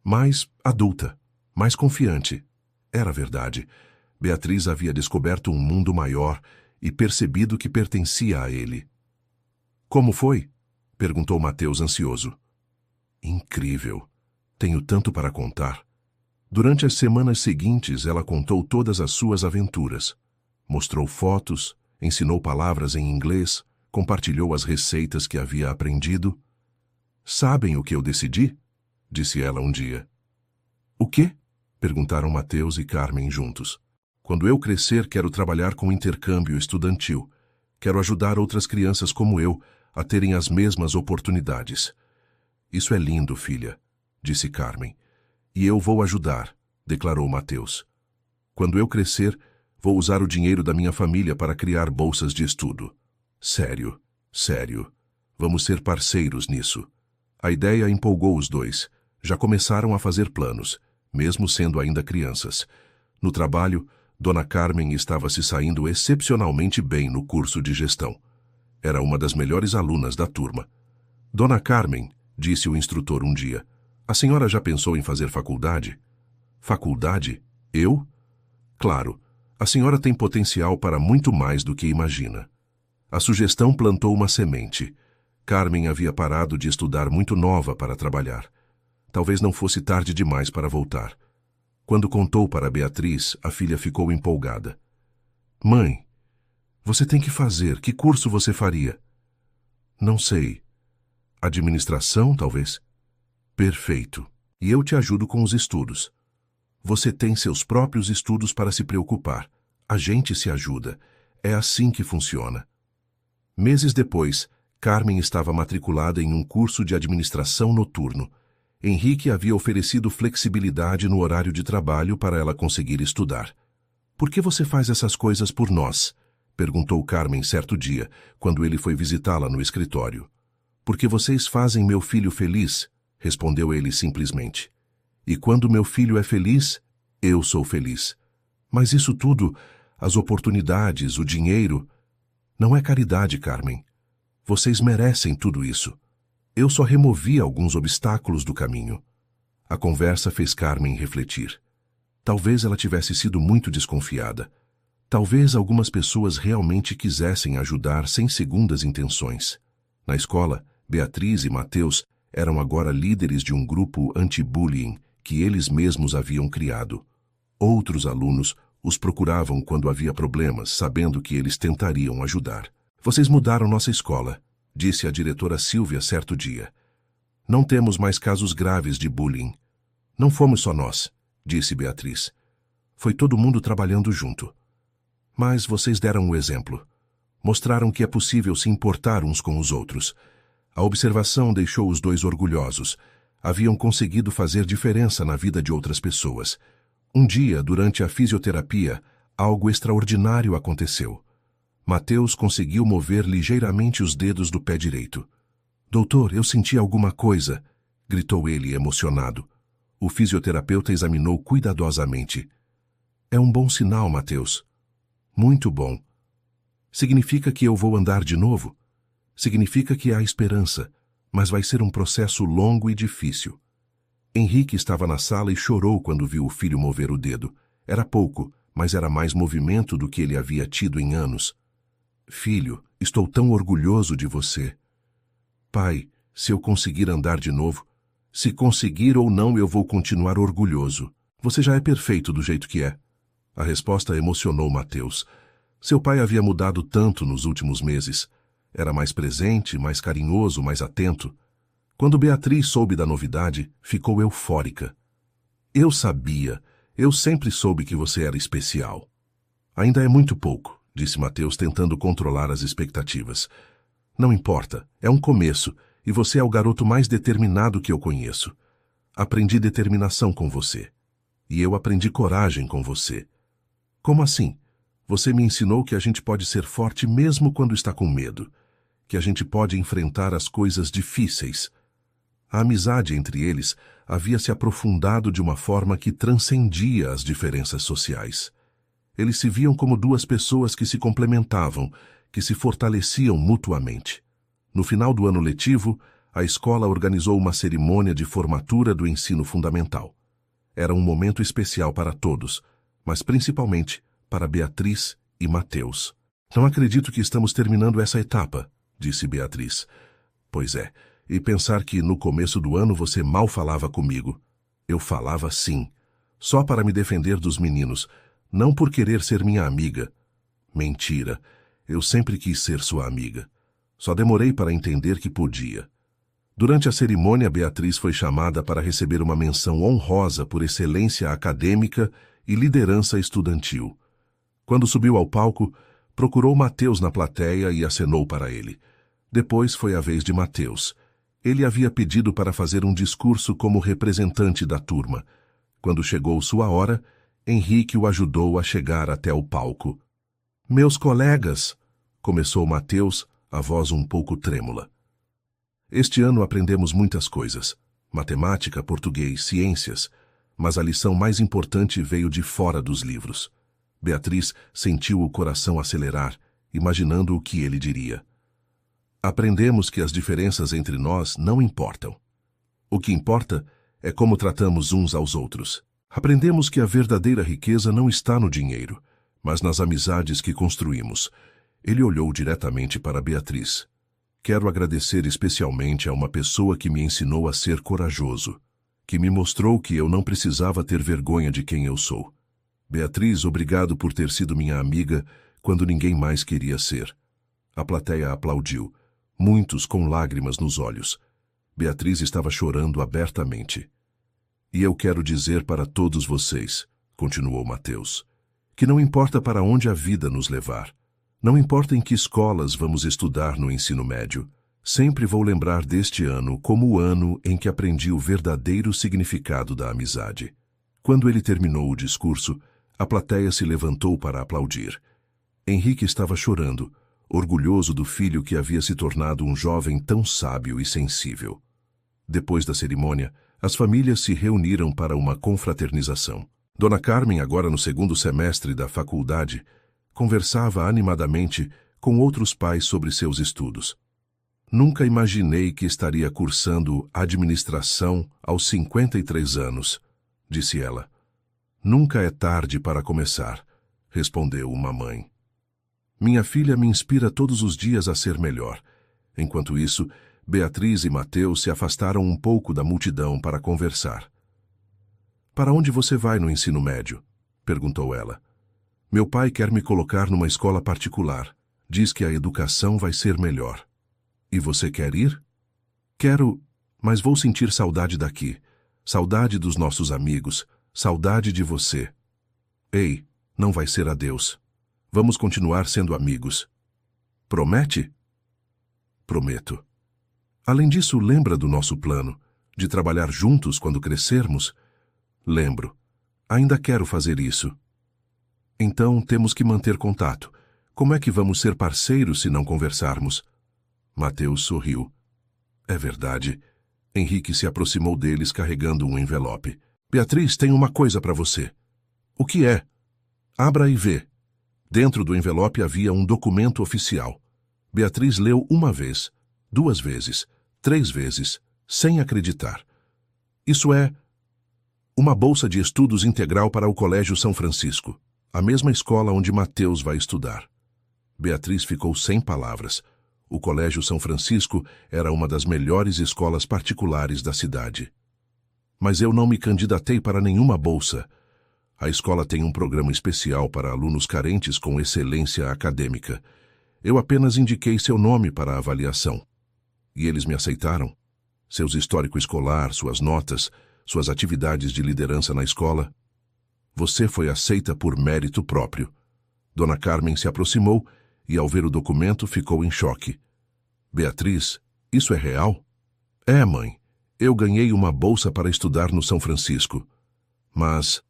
Mais adulta, mais confiante. Era verdade. Beatriz havia descoberto um mundo maior e percebido que pertencia a ele. Como foi? Perguntou Mateus ansioso. Incrível. Tenho tanto para contar. Durante as semanas seguintes, ela contou todas as suas aventuras. Mostrou fotos, ensinou palavras em inglês, compartilhou as receitas que havia aprendido. Sabem o que eu decidi? Disse ela um dia. O quê? Perguntaram Mateus e Carmen juntos. Quando eu crescer, quero trabalhar com intercâmbio estudantil. Quero ajudar outras crianças como eu a terem as mesmas oportunidades. Isso é lindo, filha, disse Carmen. E eu vou ajudar, declarou Mateus. Quando eu crescer, vou usar o dinheiro da minha família para criar bolsas de estudo. Sério, sério. Vamos ser parceiros nisso. A ideia empolgou os dois. Já começaram a fazer planos, mesmo sendo ainda crianças. No trabalho, Dona Carmen estava se saindo excepcionalmente bem no curso de gestão. Era uma das melhores alunas da turma. Dona Carmen, disse o instrutor um dia, a senhora já pensou em fazer faculdade? Faculdade? Eu? Claro, a senhora tem potencial para muito mais do que imagina. A sugestão plantou uma semente. Carmen havia parado de estudar muito nova para trabalhar. Talvez não fosse tarde demais para voltar. Quando contou para Beatriz, a filha ficou empolgada. Mãe, você tem que fazer. Que curso você faria? Não sei. Administração, talvez? Perfeito. E eu te ajudo com os estudos. Você tem seus próprios estudos para se preocupar. A gente se ajuda. É assim que funciona. Meses depois, Carmen estava matriculada em um curso de administração noturno. Henrique havia oferecido flexibilidade no horário de trabalho para ela conseguir estudar. Por que você faz essas coisas por nós? Perguntou Carmen certo dia, quando ele foi visitá-la no escritório. Porque vocês fazem meu filho feliz, respondeu ele simplesmente. E quando meu filho é feliz, eu sou feliz. Mas isso tudo, as oportunidades, o dinheiro, não é caridade, Carmen. Vocês merecem tudo isso. Eu só removi alguns obstáculos do caminho. A conversa fez Carmen refletir. Talvez ela tivesse sido muito desconfiada. Talvez algumas pessoas realmente quisessem ajudar sem segundas intenções. Na escola, Beatriz e Mateus eram agora líderes de um grupo anti-bullying que eles mesmos haviam criado. Outros alunos os procuravam quando havia problemas, sabendo que eles tentariam ajudar. Vocês mudaram nossa escola, disse a diretora Silvia certo dia. Não temos mais casos graves de bullying. Não fomos só nós, disse Beatriz. Foi todo mundo trabalhando junto. Mas vocês deram o exemplo. Mostraram que é possível se importar uns com os outros. A observação deixou os dois orgulhosos. Haviam conseguido fazer diferença na vida de outras pessoas. Um dia, durante a fisioterapia, algo extraordinário aconteceu. Mateus conseguiu mover ligeiramente os dedos do pé direito. Doutor, eu senti alguma coisa, gritou ele emocionado. O fisioterapeuta examinou cuidadosamente. É um bom sinal, Mateus. Muito bom. Significa que eu vou andar de novo? Significa que há esperança, mas vai ser um processo longo e difícil. Henrique estava na sala e chorou quando viu o filho mover o dedo. Era pouco, mas era mais movimento do que ele havia tido em anos. Filho, estou tão orgulhoso de você. Pai, se eu conseguir andar de novo, se conseguir ou não, eu vou continuar orgulhoso. Você já é perfeito do jeito que é. A resposta emocionou Mateus. Seu pai havia mudado tanto nos últimos meses. Era mais presente, mais carinhoso, mais atento. Quando Beatriz soube da novidade, ficou eufórica. Eu sabia, eu sempre soube que você era especial. Ainda é muito pouco, disse Mateus tentando controlar as expectativas. Não importa, é um começo, e você é o garoto mais determinado que eu conheço. Aprendi determinação com você. E eu aprendi coragem com você. Como assim? Você me ensinou que a gente pode ser forte mesmo quando está com medo. Que a gente pode enfrentar as coisas difíceis. A amizade entre eles havia se aprofundado de uma forma que transcendia as diferenças sociais. Eles se viam como duas pessoas que se complementavam, que se fortaleciam mutuamente. No final do ano letivo, a escola organizou uma cerimônia de formatura do ensino fundamental. Era um momento especial para todos, mas principalmente para Beatriz e Mateus. Não acredito que estamos terminando essa etapa, disse Beatriz. Pois é, e pensar que no começo do ano você mal falava comigo. Eu falava sim, só para me defender dos meninos, não por querer ser minha amiga. Mentira, eu sempre quis ser sua amiga. Só demorei para entender que podia. Durante a cerimônia, Beatriz foi chamada para receber uma menção honrosa por excelência acadêmica e liderança estudantil. Quando subiu ao palco, procurou Mateus na plateia e acenou para ele. Depois foi a vez de Mateus. Ele havia pedido para fazer um discurso como representante da turma. Quando chegou sua hora, Henrique o ajudou a chegar até o palco. "Meus colegas", começou Mateus, a voz um pouco trêmula. "Este ano aprendemos muitas coisas. Matemática, português, ciências. Mas a lição mais importante veio de fora dos livros." Beatriz sentiu o coração acelerar, imaginando o que ele diria. "Aprendemos que as diferenças entre nós não importam. O que importa é como tratamos uns aos outros. Aprendemos que a verdadeira riqueza não está no dinheiro, mas nas amizades que construímos." Ele olhou diretamente para Beatriz. "Quero agradecer especialmente a uma pessoa que me ensinou a ser corajoso, que me mostrou que eu não precisava ter vergonha de quem eu sou. Beatriz, obrigado por ter sido minha amiga quando ninguém mais queria ser." A plateia aplaudiu, muitos com lágrimas nos olhos. Beatriz estava chorando abertamente. "E eu quero dizer para todos vocês", continuou Mateus, "que não importa para onde a vida nos levar, não importa em que escolas vamos estudar no ensino médio, sempre vou lembrar deste ano como o ano em que aprendi o verdadeiro significado da amizade." Quando ele terminou o discurso, a plateia se levantou para aplaudir. Henrique estava chorando, orgulhoso do filho que havia se tornado um jovem tão sábio e sensível. Depois da cerimônia, as famílias se reuniram para uma confraternização. Dona Carmen, agora no segundo semestre da faculdade, conversava animadamente com outros pais sobre seus estudos. "Nunca imaginei que estaria cursando administração aos 53 anos, disse ela. "Nunca é tarde para começar", respondeu uma mãe. "Minha filha me inspira todos os dias a ser melhor." Enquanto isso, Beatriz e Mateus se afastaram um pouco da multidão para conversar. "Para onde você vai no ensino médio?" perguntou ela. "Meu pai quer me colocar numa escola particular. Diz que a educação vai ser melhor." "E você quer ir?" "Quero, mas vou sentir saudade daqui. Saudade dos nossos amigos. Saudade de você." "Ei, não vai ser adeus. Vamos continuar sendo amigos." "Promete?" "Prometo." "Além disso, lembra do nosso plano, de trabalhar juntos quando crescermos?" "Lembro. Ainda quero fazer isso." "Então temos que manter contato. Como é que vamos ser parceiros se não conversarmos?" Mateus sorriu. "É verdade." Henrique se aproximou deles carregando um envelope. "Beatriz, tem uma coisa para você." "O que é?" "Abra e vê." Dentro do envelope havia um documento oficial. Beatriz leu uma vez, 2 vezes, 3 vezes, sem acreditar. "Isso é uma bolsa de estudos integral para o Colégio São Francisco, a mesma escola onde Mateus vai estudar." Beatriz ficou sem palavras. O Colégio São Francisco era uma das melhores escolas particulares da cidade. "Mas eu não me candidatei para nenhuma bolsa. A escola tem um programa especial para alunos carentes com excelência acadêmica. Eu apenas indiquei seu nome para a avaliação. E eles me aceitaram. Seu histórico escolar, suas notas, suas atividades de liderança na escola. Você foi aceita por mérito próprio." Dona Carmen se aproximou e, ao ver o documento, ficou em choque. "Beatriz, isso é real?" "É, mãe. Eu ganhei uma bolsa para estudar no São Francisco. Mas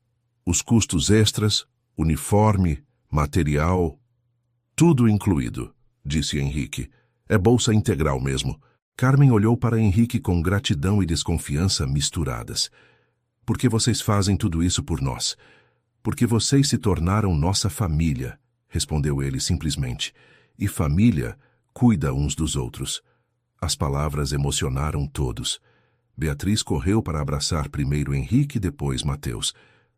os custos extras, uniforme, material, tudo incluído", disse Henrique. "É bolsa integral mesmo." Carmen olhou para Henrique com gratidão e desconfiança misturadas. "Por que vocês fazem tudo isso por nós?" "Porque vocês se tornaram nossa família", respondeu ele simplesmente. "E família cuida uns dos outros." As palavras emocionaram todos. Beatriz correu para abraçar primeiro Henrique e depois Mateus.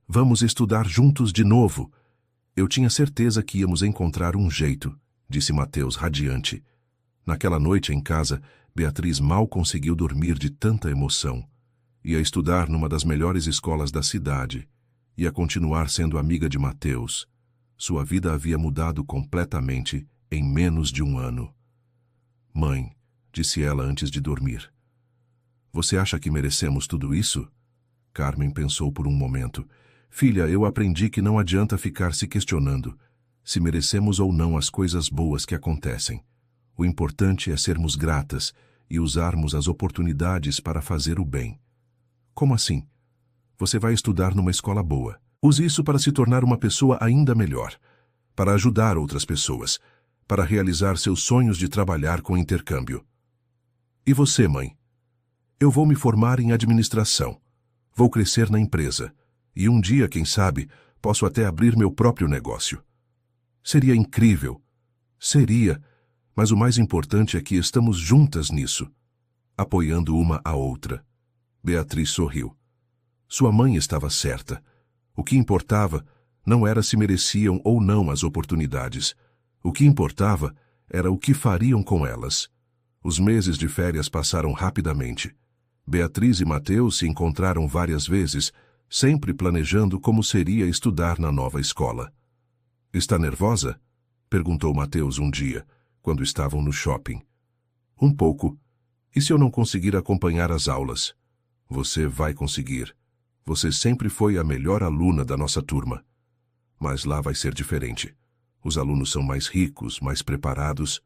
"Vamos estudar juntos de novo." "Eu tinha certeza que íamos encontrar um jeito", disse Mateus radiante. Naquela noite em casa, Beatriz mal conseguiu dormir de tanta emoção. Ia estudar numa das melhores escolas da cidade. Ia continuar sendo amiga de Mateus. Sua vida havia mudado completamente em menos de um ano. "Mãe", disse ela antes de dormir, Você acha que merecemos tudo isso? Carmen pensou por um momento. Filha, eu aprendi que não adianta ficar se questionando se merecemos ou não as coisas boas que acontecem. O importante é sermos gratas e usarmos as oportunidades para fazer o bem. Como assim? Você vai estudar numa escola boa. Use isso para se tornar uma pessoa ainda melhor, para ajudar outras pessoas, para realizar seus sonhos de trabalhar com intercâmbio. E você, mãe? Eu vou me formar em administração. Vou crescer na empresa. E um dia, quem sabe, posso até abrir meu próprio negócio. Seria incrível. Seria. Mas o mais importante é que estamos juntas nisso, apoiando uma a outra. Beatriz sorriu. Sua mãe estava certa. O que importava não era se mereciam ou não as oportunidades. O que importava era o que fariam com elas. Os meses de férias passaram rapidamente. Beatriz e Mateus se encontraram várias vezes, sempre planejando como seria estudar na nova escola. Está nervosa? Perguntou Mateus um dia, quando estavam no shopping. Um pouco. E se eu não conseguir acompanhar as aulas? Você vai conseguir. Você sempre foi a melhor aluna da nossa turma. Mas lá vai ser diferente. Os alunos são mais ricos, mais preparados.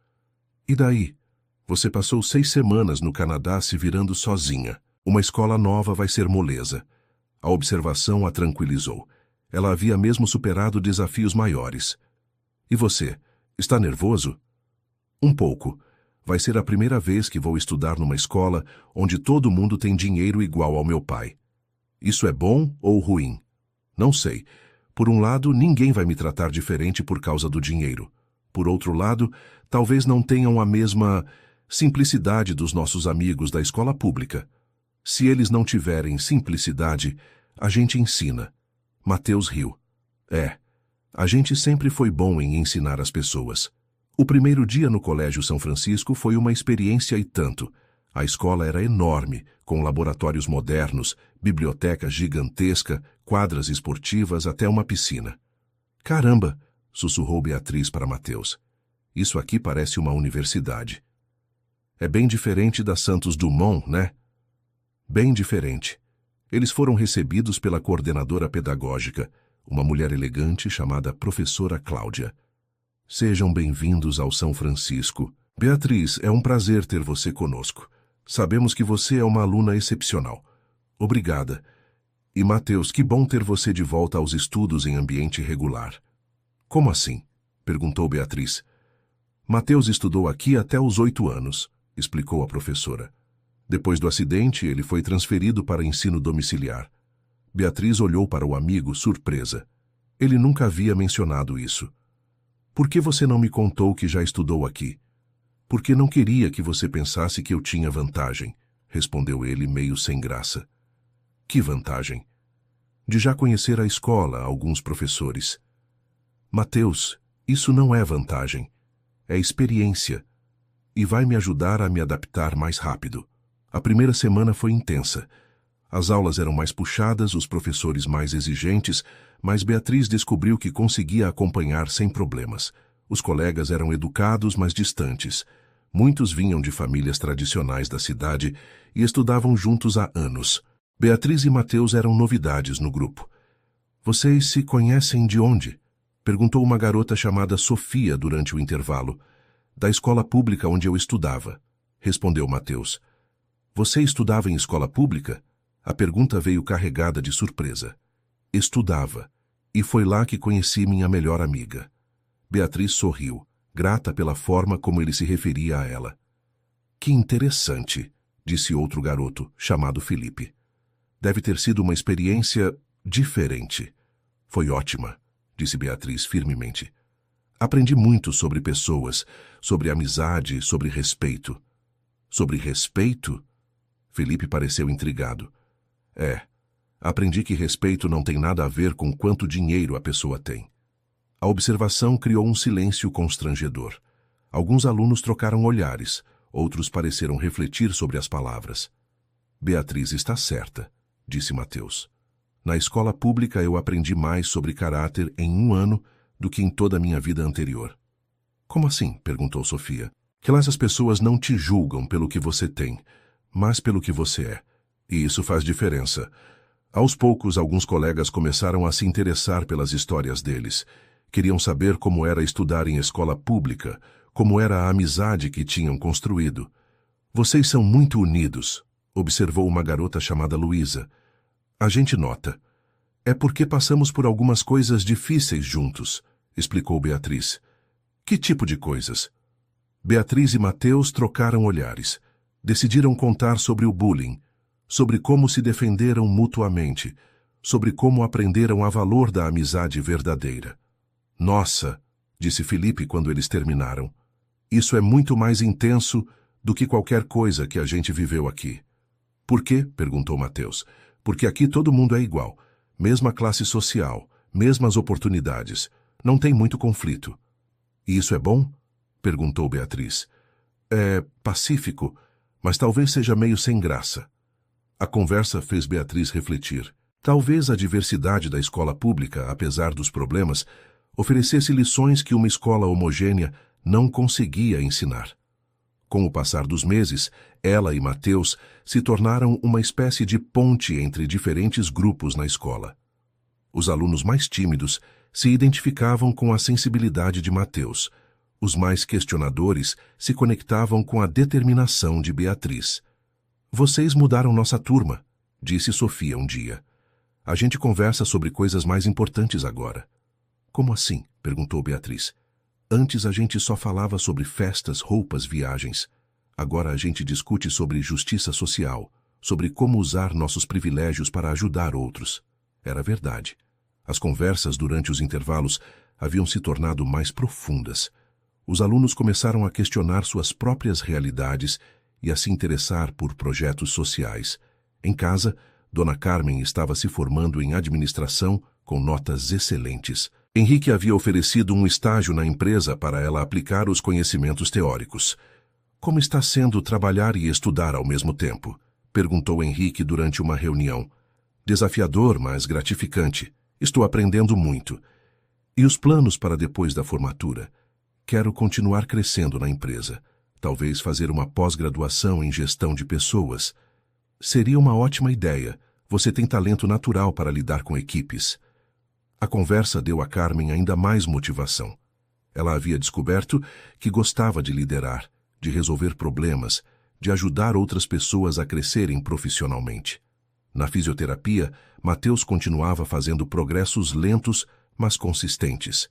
E daí? Você passou 6 semanas no Canadá se virando sozinha. Uma escola nova vai ser moleza. A observação a tranquilizou. Ela havia mesmo superado desafios maiores. E você, está nervoso? Um pouco. Vai ser a primeira vez que vou estudar numa escola onde todo mundo tem dinheiro igual ao meu pai. Isso é bom ou ruim? Não sei. Por um lado, ninguém vai me tratar diferente por causa do dinheiro. Por outro lado, talvez não tenham a mesma simplicidade dos nossos amigos da escola pública. Se eles não tiverem simplicidade, a gente ensina. Mateus riu. A gente sempre foi bom em ensinar as pessoas. O primeiro dia no Colégio São Francisco foi uma experiência e tanto. A escola era enorme, com laboratórios modernos, biblioteca gigantesca, quadras esportivas até uma piscina. Caramba! Sussurrou Beatriz para Mateus. Isso aqui parece uma universidade. É bem diferente da Santos Dumont, né? Bem diferente. Eles foram recebidos pela coordenadora pedagógica, uma mulher elegante chamada Professora Cláudia. Sejam bem-vindos ao São Francisco. Beatriz, é um prazer ter você conosco. Sabemos que você é uma aluna excepcional. Obrigada. E Mateus, que bom ter você de volta aos estudos em ambiente regular. Como assim? Perguntou Beatriz. Mateus estudou aqui até os 8 anos, explicou a professora. Depois do acidente, ele foi transferido para ensino domiciliar. Beatriz olhou para o amigo, surpresa. Ele nunca havia mencionado isso. Por que você não me contou que já estudou aqui? Porque não queria que você pensasse que eu tinha vantagem, respondeu ele meio sem graça. Que vantagem? De já conhecer a escola, alguns professores. Mateus, isso não é vantagem. É experiência. E vai me ajudar a me adaptar mais rápido. A primeira semana foi intensa. As aulas eram mais puxadas, os professores mais exigentes, mas Beatriz descobriu que conseguia acompanhar sem problemas. Os colegas eram educados, mas distantes. Muitos vinham de famílias tradicionais da cidade e estudavam juntos há anos. Beatriz e Mateus eram novidades no grupo. Vocês se conhecem de onde? Perguntou uma garota chamada Sofia durante o intervalo. Da escola pública onde eu estudava, respondeu Mateus. Você estudava em escola pública? A pergunta veio carregada de surpresa. Estudava. E foi lá que conheci minha melhor amiga. Beatriz sorriu, grata pela forma como ele se referia a ela. Que interessante, disse outro garoto, chamado Felipe. Deve ter sido uma experiência diferente. Foi ótima, disse Beatriz firmemente. Aprendi muito sobre pessoas, sobre amizade, sobre respeito. Sobre respeito? Felipe pareceu intrigado. Aprendi que respeito não tem nada a ver com quanto dinheiro a pessoa tem. A observação criou um silêncio constrangedor. Alguns alunos trocaram olhares, outros pareceram refletir sobre as palavras. Beatriz está certa, disse Mateus. Na escola pública eu aprendi mais sobre caráter em 1 ano do que em toda a minha vida anterior. Como assim? Perguntou Sofia. Que lá essas pessoas não te julgam pelo que você tem, mas pelo que você é. E isso faz diferença. Aos poucos, alguns colegas começaram a se interessar pelas histórias deles. Queriam saber como era estudar em escola pública, como era a amizade que tinham construído. Vocês são muito unidos, observou uma garota chamada Luísa. A gente nota. É porque passamos por algumas coisas difíceis juntos, explicou Beatriz. Que tipo de coisas? Beatriz e Mateus trocaram olhares. Decidiram contar sobre o bullying, sobre como se defenderam mutuamente, sobre como aprenderam a valor da amizade verdadeira. Nossa, disse Felipe quando eles terminaram. Isso é muito mais intenso do que qualquer coisa que a gente viveu aqui. Por quê? Perguntou Mateus. Porque aqui todo mundo é igual. Mesma classe social, mesmas oportunidades. Não tem muito conflito. E isso é bom? Perguntou Beatriz. É pacífico, mas talvez seja meio sem graça. A conversa fez Beatriz refletir. Talvez a diversidade da escola pública, apesar dos problemas, oferecesse lições que uma escola homogênea não conseguia ensinar. Com o passar dos meses, ela e Mateus se tornaram uma espécie de ponte entre diferentes grupos na escola. Os alunos mais tímidos se identificavam com a sensibilidade de Mateus. Os mais questionadores se conectavam com a determinação de Beatriz. Vocês mudaram nossa turma, disse Sofia um dia. A gente conversa sobre coisas mais importantes agora. Como assim? Perguntou Beatriz. Antes a gente só falava sobre festas, roupas, viagens. Agora a gente discute sobre justiça social, sobre como usar nossos privilégios para ajudar outros. Era verdade. As conversas durante os intervalos haviam se tornado mais profundas. Os alunos começaram a questionar suas próprias realidades e a se interessar por projetos sociais. Em casa, Dona Carmen estava se formando em administração com notas excelentes. Henrique havia oferecido um estágio na empresa para ela aplicar os conhecimentos teóricos. Como está sendo trabalhar e estudar ao mesmo tempo? Perguntou Henrique durante uma reunião. Desafiador, mas gratificante. Estou aprendendo muito. E os planos para depois da formatura? Quero continuar crescendo na empresa. Talvez fazer uma pós-graduação em gestão de pessoas. Seria uma ótima ideia. Você tem talento natural para lidar com equipes. A conversa deu a Carmen ainda mais motivação. Ela havia descoberto que gostava de liderar, de resolver problemas, de ajudar outras pessoas a crescerem profissionalmente. Na fisioterapia, Mateus continuava fazendo progressos lentos, mas consistentes.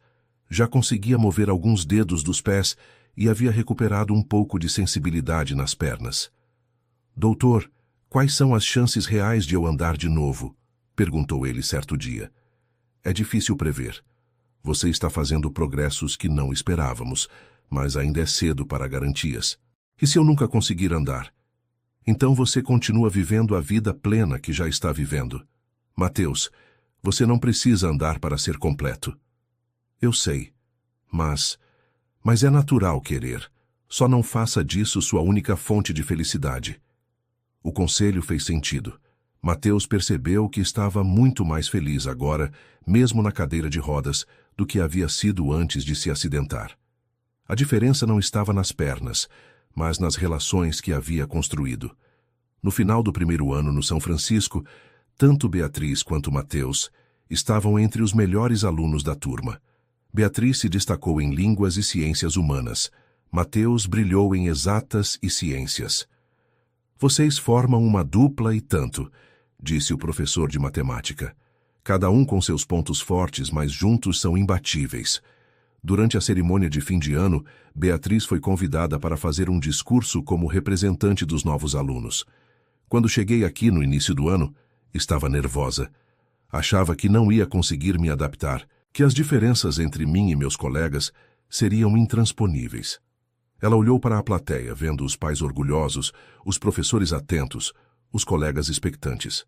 Já conseguia mover alguns dedos dos pés e havia recuperado um pouco de sensibilidade nas pernas. Doutor, quais são as chances reais de eu andar de novo? Perguntou ele certo dia. É difícil prever. Você está fazendo progressos que não esperávamos, mas ainda é cedo para garantias. E se eu nunca conseguir andar? Então você continua vivendo a vida plena que já está vivendo. Mateus, você não precisa andar para ser completo. Eu sei, mas é natural querer. Só não faça disso sua única fonte de felicidade. O conselho fez sentido. Mateus percebeu que estava muito mais feliz agora, mesmo na cadeira de rodas, do que havia sido antes de se acidentar. A diferença não estava nas pernas, mas nas relações que havia construído. No final do primeiro ano no São Francisco, tanto Beatriz quanto Mateus estavam entre os melhores alunos da turma. Beatriz se destacou em línguas e ciências humanas. Mateus brilhou em exatas e ciências. Vocês formam uma dupla e tanto, disse o professor de matemática. Cada um com seus pontos fortes, mas juntos são imbatíveis. Durante a cerimônia de fim de ano, Beatriz foi convidada para fazer um discurso como representante dos novos alunos. Quando cheguei aqui no início do ano, estava nervosa. Achava que não ia conseguir me adaptar, que as diferenças entre mim e meus colegas seriam intransponíveis. Ela olhou para a plateia, vendo os pais orgulhosos, os professores atentos, os colegas expectantes.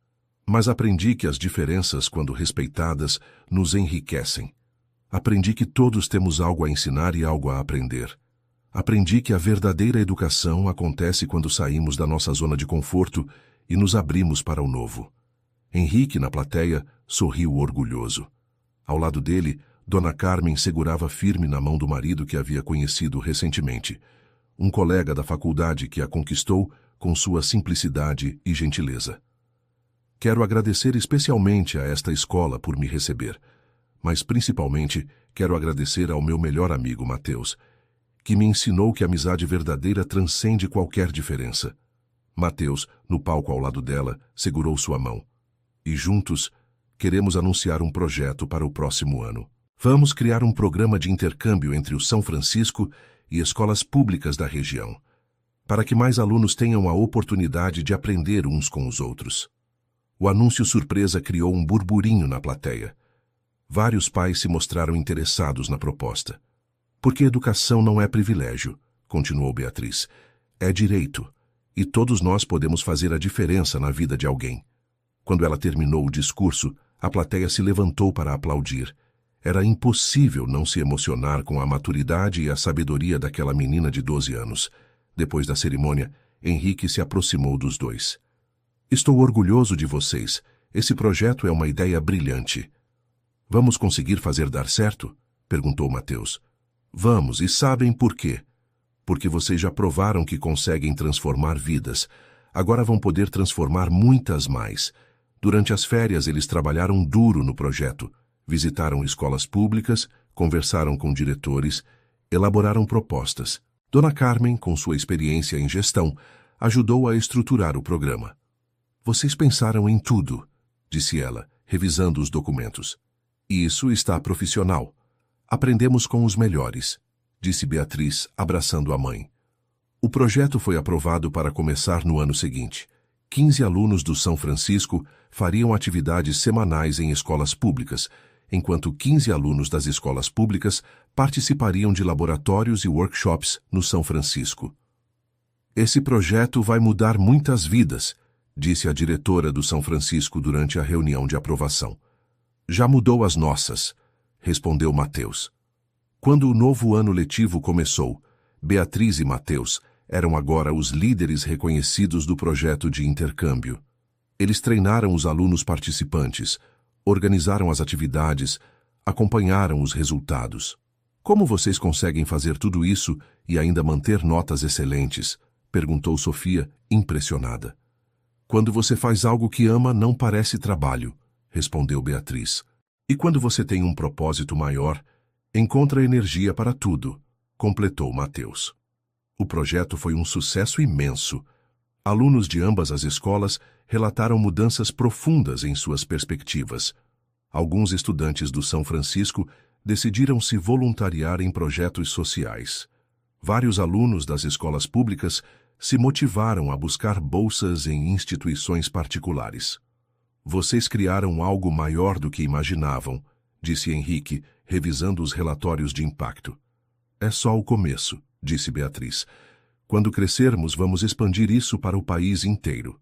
Mas aprendi que as diferenças, quando respeitadas, nos enriquecem. Aprendi que todos temos algo a ensinar e algo a aprender. Aprendi que a verdadeira educação acontece quando saímos da nossa zona de conforto e nos abrimos para o novo. Henrique, na plateia, sorriu orgulhoso. Ao lado dele, Dona Carmen segurava firme na mão do marido que havia conhecido recentemente. um colega da faculdade que a conquistou com sua simplicidade e gentileza. Quero agradecer especialmente a esta escola por me receber, mas principalmente quero agradecer ao meu melhor amigo Mateus, que me ensinou que a amizade verdadeira transcende qualquer diferença. Mateus, no palco ao lado dela, segurou sua mão. E juntos, queremos anunciar um projeto para o próximo ano. Vamos criar um programa de intercâmbio entre o São Francisco e escolas públicas da região, para que mais alunos tenham a oportunidade de aprender uns com os outros. O anúncio surpresa criou um burburinho na plateia. Vários pais se mostraram interessados na proposta. Porque educação não é privilégio, continuou Beatriz, é direito, e todos nós podemos fazer a diferença na vida de alguém. Quando ela terminou o discurso, a plateia se levantou para aplaudir. Era impossível não se emocionar com a maturidade e a sabedoria daquela menina de 12 anos. Depois da cerimônia, Henrique se aproximou dos dois. Estou orgulhoso de vocês. Esse projeto é uma ideia brilhante. Vamos conseguir fazer dar certo? Perguntou Mateus. Vamos, e sabem por quê? Porque vocês já provaram que conseguem transformar vidas. Agora vão poder transformar muitas mais. Durante as férias, eles trabalharam duro no projeto. Visitaram escolas públicas, conversaram com diretores, elaboraram propostas. Dona Carmen, com sua experiência em gestão, ajudou a estruturar o programa. Vocês pensaram em tudo, disse ela, revisando os documentos. E isso está profissional. Aprendemos com os melhores, disse Beatriz, abraçando a mãe. O projeto foi aprovado para começar no ano seguinte. 15 alunos do São Francisco fariam atividades semanais em escolas públicas, enquanto 15 alunos das escolas públicas participariam de laboratórios e workshops no São Francisco. Esse projeto vai mudar muitas vidas, disse a diretora do São Francisco durante a reunião de aprovação. Já mudou as nossas, respondeu Mateus. Quando o novo ano letivo começou, Beatriz e Mateus eram agora os líderes reconhecidos do projeto de intercâmbio. Eles treinaram os alunos participantes, organizaram as atividades, acompanharam os resultados. Como vocês conseguem fazer tudo isso e ainda manter notas excelentes? Perguntou Sofia, impressionada. Quando você faz algo que ama, não parece trabalho, respondeu Beatriz. E quando você tem um propósito maior, encontra energia para tudo, completou Mateus. O projeto foi um sucesso imenso. Alunos de ambas as escolas relataram mudanças profundas em suas perspectivas. Alguns estudantes do São Francisco decidiram se voluntariar em projetos sociais. Vários alunos das escolas públicas se motivaram a buscar bolsas em instituições particulares. Vocês criaram algo maior do que imaginavam, disse Henrique, revisando os relatórios de impacto. É só o começo, disse Beatriz. Quando crescermos, vamos expandir isso para o país inteiro.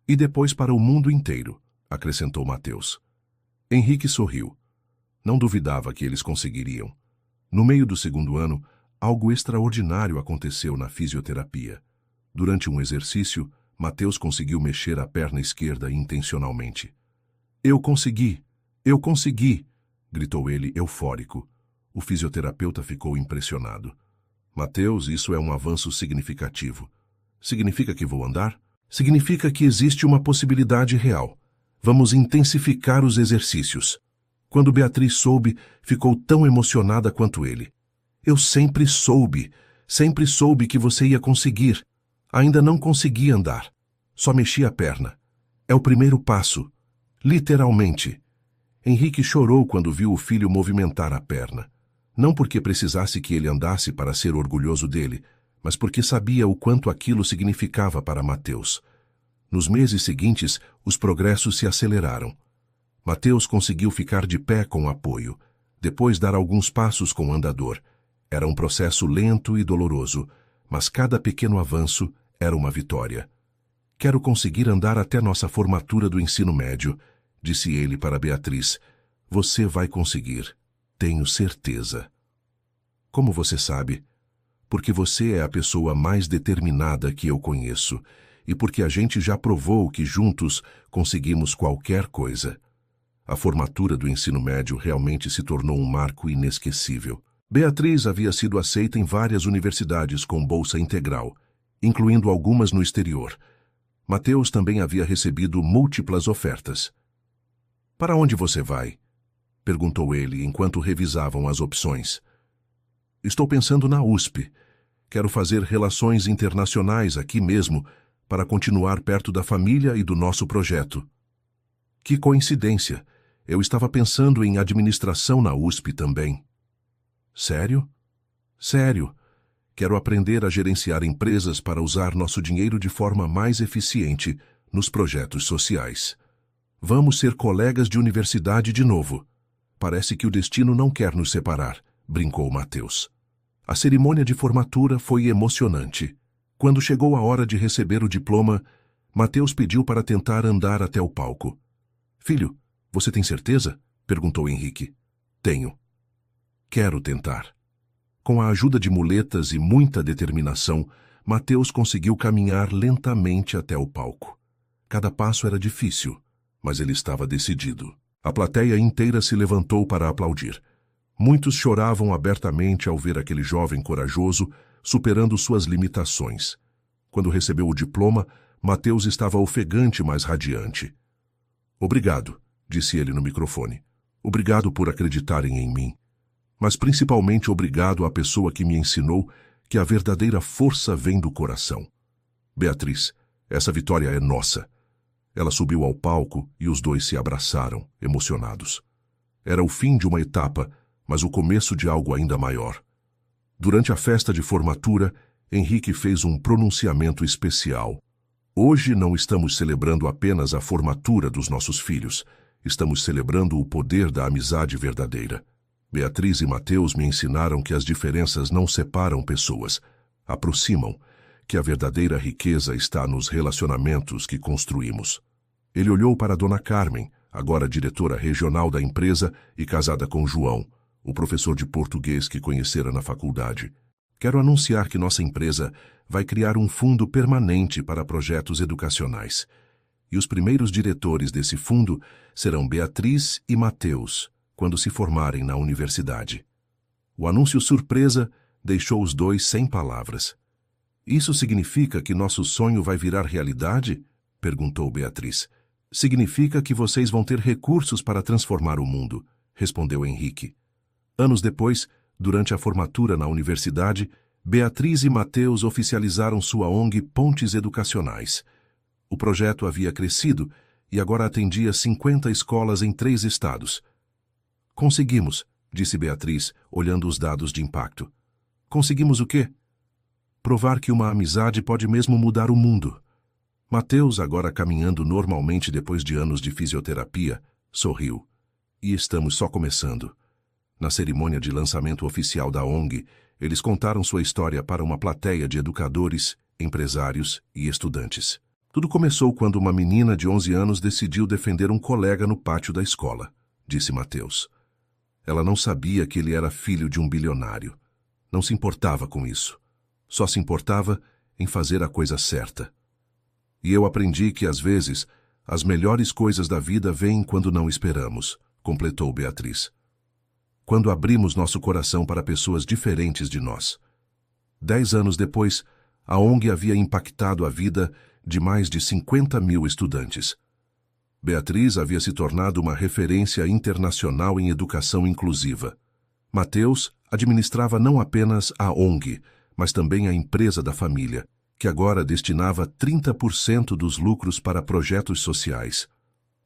E depois para o mundo inteiro, acrescentou Mateus. Henrique sorriu. Não duvidava que eles conseguiriam. No meio do segundo ano, algo extraordinário aconteceu na fisioterapia. Durante um exercício, Mateus conseguiu mexer a perna esquerda intencionalmente. Eu consegui! Eu consegui! Gritou ele, eufórico. O fisioterapeuta ficou impressionado. Mateus, isso é um avanço significativo. Significa que vou andar? Significa que existe uma possibilidade real. Vamos intensificar os exercícios. Quando Beatriz soube, ficou tão emocionada quanto ele. Eu sempre soube que você ia conseguir. Ainda não consegui andar. Só mexi a perna. É o primeiro passo. Literalmente. Henrique chorou quando viu o filho movimentar a perna. Não porque precisasse que ele andasse para ser orgulhoso dele, mas porque sabia o quanto aquilo significava para Mateus. Nos meses seguintes, os progressos se aceleraram. Mateus conseguiu ficar de pé com apoio, depois dar alguns passos com o andador. Era um processo lento e doloroso, mas cada pequeno avanço era uma vitória. Quero conseguir andar até nossa formatura do ensino médio, disse ele para Beatriz. Você vai conseguir, tenho certeza. Como você sabe? Porque você é a pessoa mais determinada que eu conheço, e porque a gente já provou que juntos conseguimos qualquer coisa. A formatura do ensino médio realmente se tornou um marco inesquecível. Beatriz havia sido aceita em várias universidades com bolsa integral, incluindo algumas no exterior. Mateus também havia recebido múltiplas ofertas. "Para onde você vai?" perguntou ele enquanto revisavam as opções. "Estou pensando na USP. Quero fazer relações internacionais aqui mesmo para continuar perto da família e do nosso projeto." "Que coincidência! Eu estava pensando em administração na USP também." "Sério?" "Sério. Quero aprender a gerenciar empresas para usar nosso dinheiro de forma mais eficiente nos projetos sociais." "Vamos ser colegas de universidade de novo. Parece que o destino não quer nos separar", brincou Mateus. A cerimônia de formatura foi emocionante. Quando chegou a hora de receber o diploma, Mateus pediu para tentar andar até o palco. "Filho, você tem certeza?" perguntou Henrique. "Tenho. Quero tentar." Com a ajuda de muletas e muita determinação, Mateus conseguiu caminhar lentamente até o palco. Cada passo era difícil, mas ele estava decidido. A plateia inteira se levantou para aplaudir. Muitos choravam abertamente ao ver aquele jovem corajoso superando suas limitações. Quando recebeu o diploma, Mateus estava ofegante, mas radiante. "Obrigado", disse ele no microfone. "Obrigado por acreditarem em mim. Mas principalmente obrigado à pessoa que me ensinou que a verdadeira força vem do coração. Beatriz, essa vitória é nossa." Ela subiu ao palco e os dois se abraçaram, emocionados. Era o fim de uma etapa, mas o começo de algo ainda maior. Durante a festa de formatura, Henrique fez um pronunciamento especial. "Hoje não estamos celebrando apenas a formatura dos nossos filhos, estamos celebrando o poder da amizade verdadeira. Beatriz e Mateus me ensinaram que as diferenças não separam pessoas, aproximam, que a verdadeira riqueza está nos relacionamentos que construímos." Ele olhou para Dona Carmen, agora diretora regional da empresa e casada com João, o professor de português que conhecera na faculdade. "Quero anunciar que nossa empresa vai criar um fundo permanente para projetos educacionais. E os primeiros diretores desse fundo serão Beatriz e Mateus, quando se formarem na universidade." O anúncio surpresa deixou os dois sem palavras. "Isso significa que nosso sonho vai virar realidade?" perguntou Beatriz. "Significa que vocês vão ter recursos para transformar o mundo", respondeu Henrique. Anos depois, durante a formatura na universidade, Beatriz e Mateus oficializaram sua ONG Pontes Educacionais. O projeto havia crescido e agora atendia 50 escolas em 3 estados. "Conseguimos", disse Beatriz, olhando os dados de impacto. "Conseguimos o quê?" "Provar que uma amizade pode mesmo mudar o mundo." Mateus, agora caminhando normalmente depois de anos de fisioterapia, sorriu. "E estamos só começando." Na cerimônia de lançamento oficial da ONG, eles contaram sua história para uma plateia de educadores, empresários e estudantes. "Tudo começou quando uma menina de 11 anos decidiu defender um colega no pátio da escola", disse Mateus. "Ela não sabia que ele era filho de um bilionário. Não se importava com isso. Só se importava em fazer a coisa certa. E eu aprendi que, às vezes, as melhores coisas da vida vêm quando não esperamos", completou Beatriz. "Quando abrimos nosso coração para pessoas diferentes de nós." 10 anos depois, a ONG havia impactado a vida de mais de 50.000 estudantes. Beatriz havia se tornado uma referência internacional em educação inclusiva. Mateus administrava não apenas a ONG, mas também a empresa da família, que agora destinava 30% dos lucros para projetos sociais.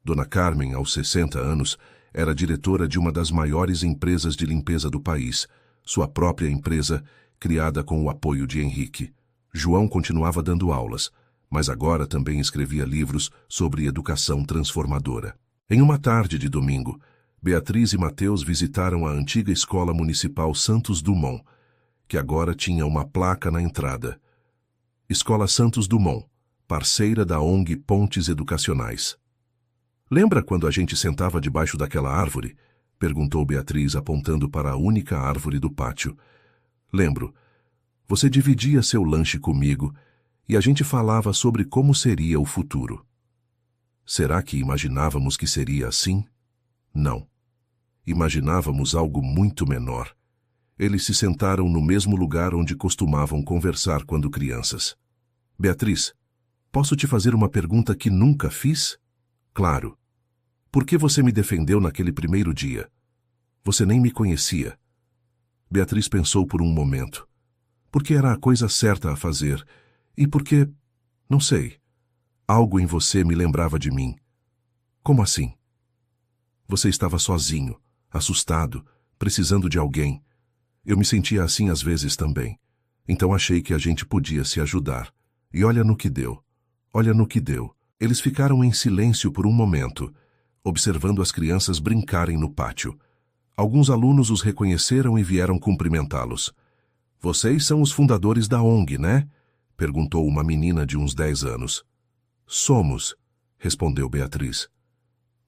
Dona Carmen, aos 60 anos, era diretora de uma das maiores empresas de limpeza do país, sua própria empresa, criada com o apoio de Henrique. João continuava dando aulas, mas agora também escrevia livros sobre educação transformadora. Em uma tarde de domingo, Beatriz e Mateus visitaram a antiga Escola Municipal Santos Dumont, que agora tinha uma placa na entrada. Escola Santos Dumont, parceira da ONG Pontes Educacionais. "Lembra quando a gente sentava debaixo daquela árvore?" perguntou Beatriz, apontando para a única árvore do pátio. "Lembro. Você dividia seu lanche comigo e a gente falava sobre como seria o futuro. Será que imaginávamos que seria assim? Não. Imaginávamos algo muito menor. Eles se sentaram no mesmo lugar onde costumavam conversar quando crianças. Beatriz, posso te fazer uma pergunta que nunca fiz? Claro. Por que você me defendeu naquele primeiro dia? Você nem me conhecia. Beatriz pensou por um momento. Porque era a coisa certa a fazer. E porque, não sei, algo em você me lembrava de mim. Como assim? Você estava sozinho, assustado, precisando de alguém. Eu me sentia assim às vezes também. Então achei que a gente podia se ajudar. E olha no que deu. Olha no que deu. Eles ficaram em silêncio por um momento, observando as crianças brincarem no pátio. Alguns alunos os reconheceram e vieram cumprimentá-los. Vocês são os fundadores da ONG, né? Perguntou uma menina de uns 10 anos. Somos, respondeu Beatriz.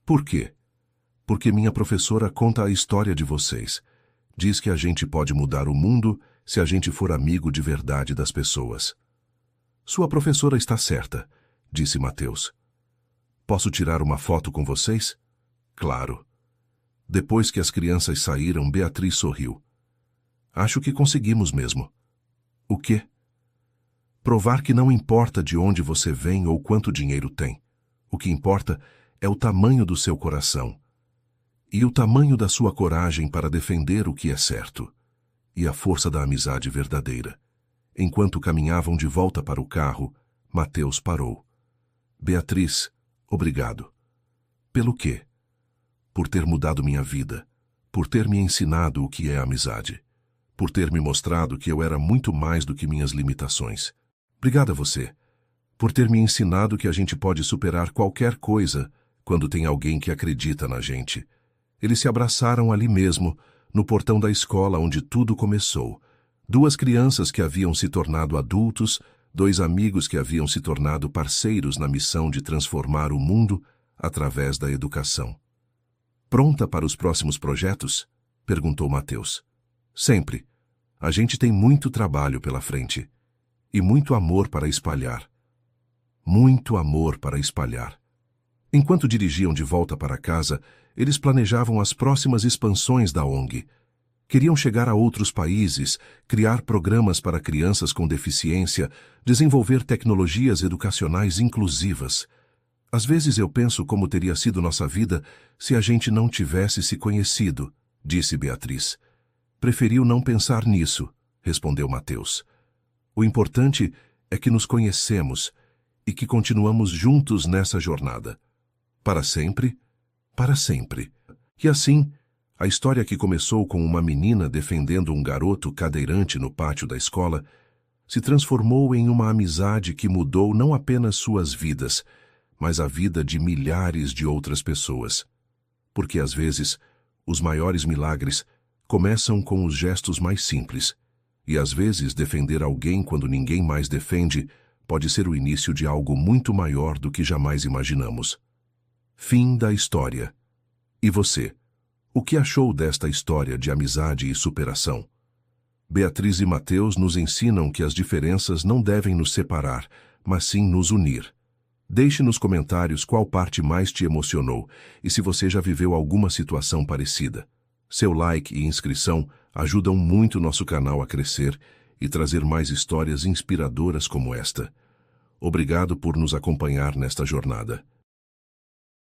Por quê? Porque minha professora conta a história de vocês. Diz que a gente pode mudar o mundo se a gente for amigo de verdade das pessoas. Sua professora está certa, disse Mateus. Posso tirar uma foto com vocês? Claro. Depois que as crianças saíram, Beatriz sorriu. Acho que conseguimos mesmo. O quê? Provar que não importa de onde você vem ou quanto dinheiro tem. O que importa é o tamanho do seu coração. E o tamanho da sua coragem para defender o que é certo. E a força da amizade verdadeira. Enquanto caminhavam de volta para o carro, Mateus parou. Beatriz, obrigado. Pelo quê? Por ter mudado minha vida. Por ter me ensinado o que é amizade. Por ter me mostrado que eu era muito mais do que minhas limitações. Obrigada a você. Por ter me ensinado que a gente pode superar qualquer coisa quando tem alguém que acredita na gente. Eles se abraçaram ali mesmo, no portão da escola onde tudo começou. Duas crianças que haviam se tornado adultos, dois amigos que haviam se tornado parceiros na missão de transformar o mundo através da educação. Pronta para os próximos projetos? Perguntou Mateus. Sempre. A gente tem muito trabalho pela frente. E muito amor para espalhar. Muito amor para espalhar. Enquanto dirigiam de volta para casa, eles planejavam as próximas expansões da ONG. Queriam chegar a outros países, criar programas para crianças com deficiência, desenvolver tecnologias educacionais inclusivas. Às vezes eu penso como teria sido nossa vida se a gente não tivesse se conhecido, disse Beatriz. Preferiu não pensar nisso, respondeu Mateus. O importante é que nos conhecemos e que continuamos juntos nessa jornada. Para sempre, para sempre. E assim, a história que começou com uma menina defendendo um garoto cadeirante no pátio da escola se transformou em uma amizade que mudou não apenas suas vidas, mas a vida de milhares de outras pessoas. Porque às vezes, os maiores milagres começam com os gestos mais simples, e às vezes defender alguém quando ninguém mais defende pode ser o início de algo muito maior do que jamais imaginamos. Fim da história. E você? O que achou desta história de amizade e superação? Beatriz e Mateus nos ensinam que as diferenças não devem nos separar, mas sim nos unir. Deixe nos comentários qual parte mais te emocionou e se você já viveu alguma situação parecida. Seu like e inscrição ajudam muito nosso canal a crescer e trazer mais histórias inspiradoras como esta. Obrigado por nos acompanhar nesta jornada.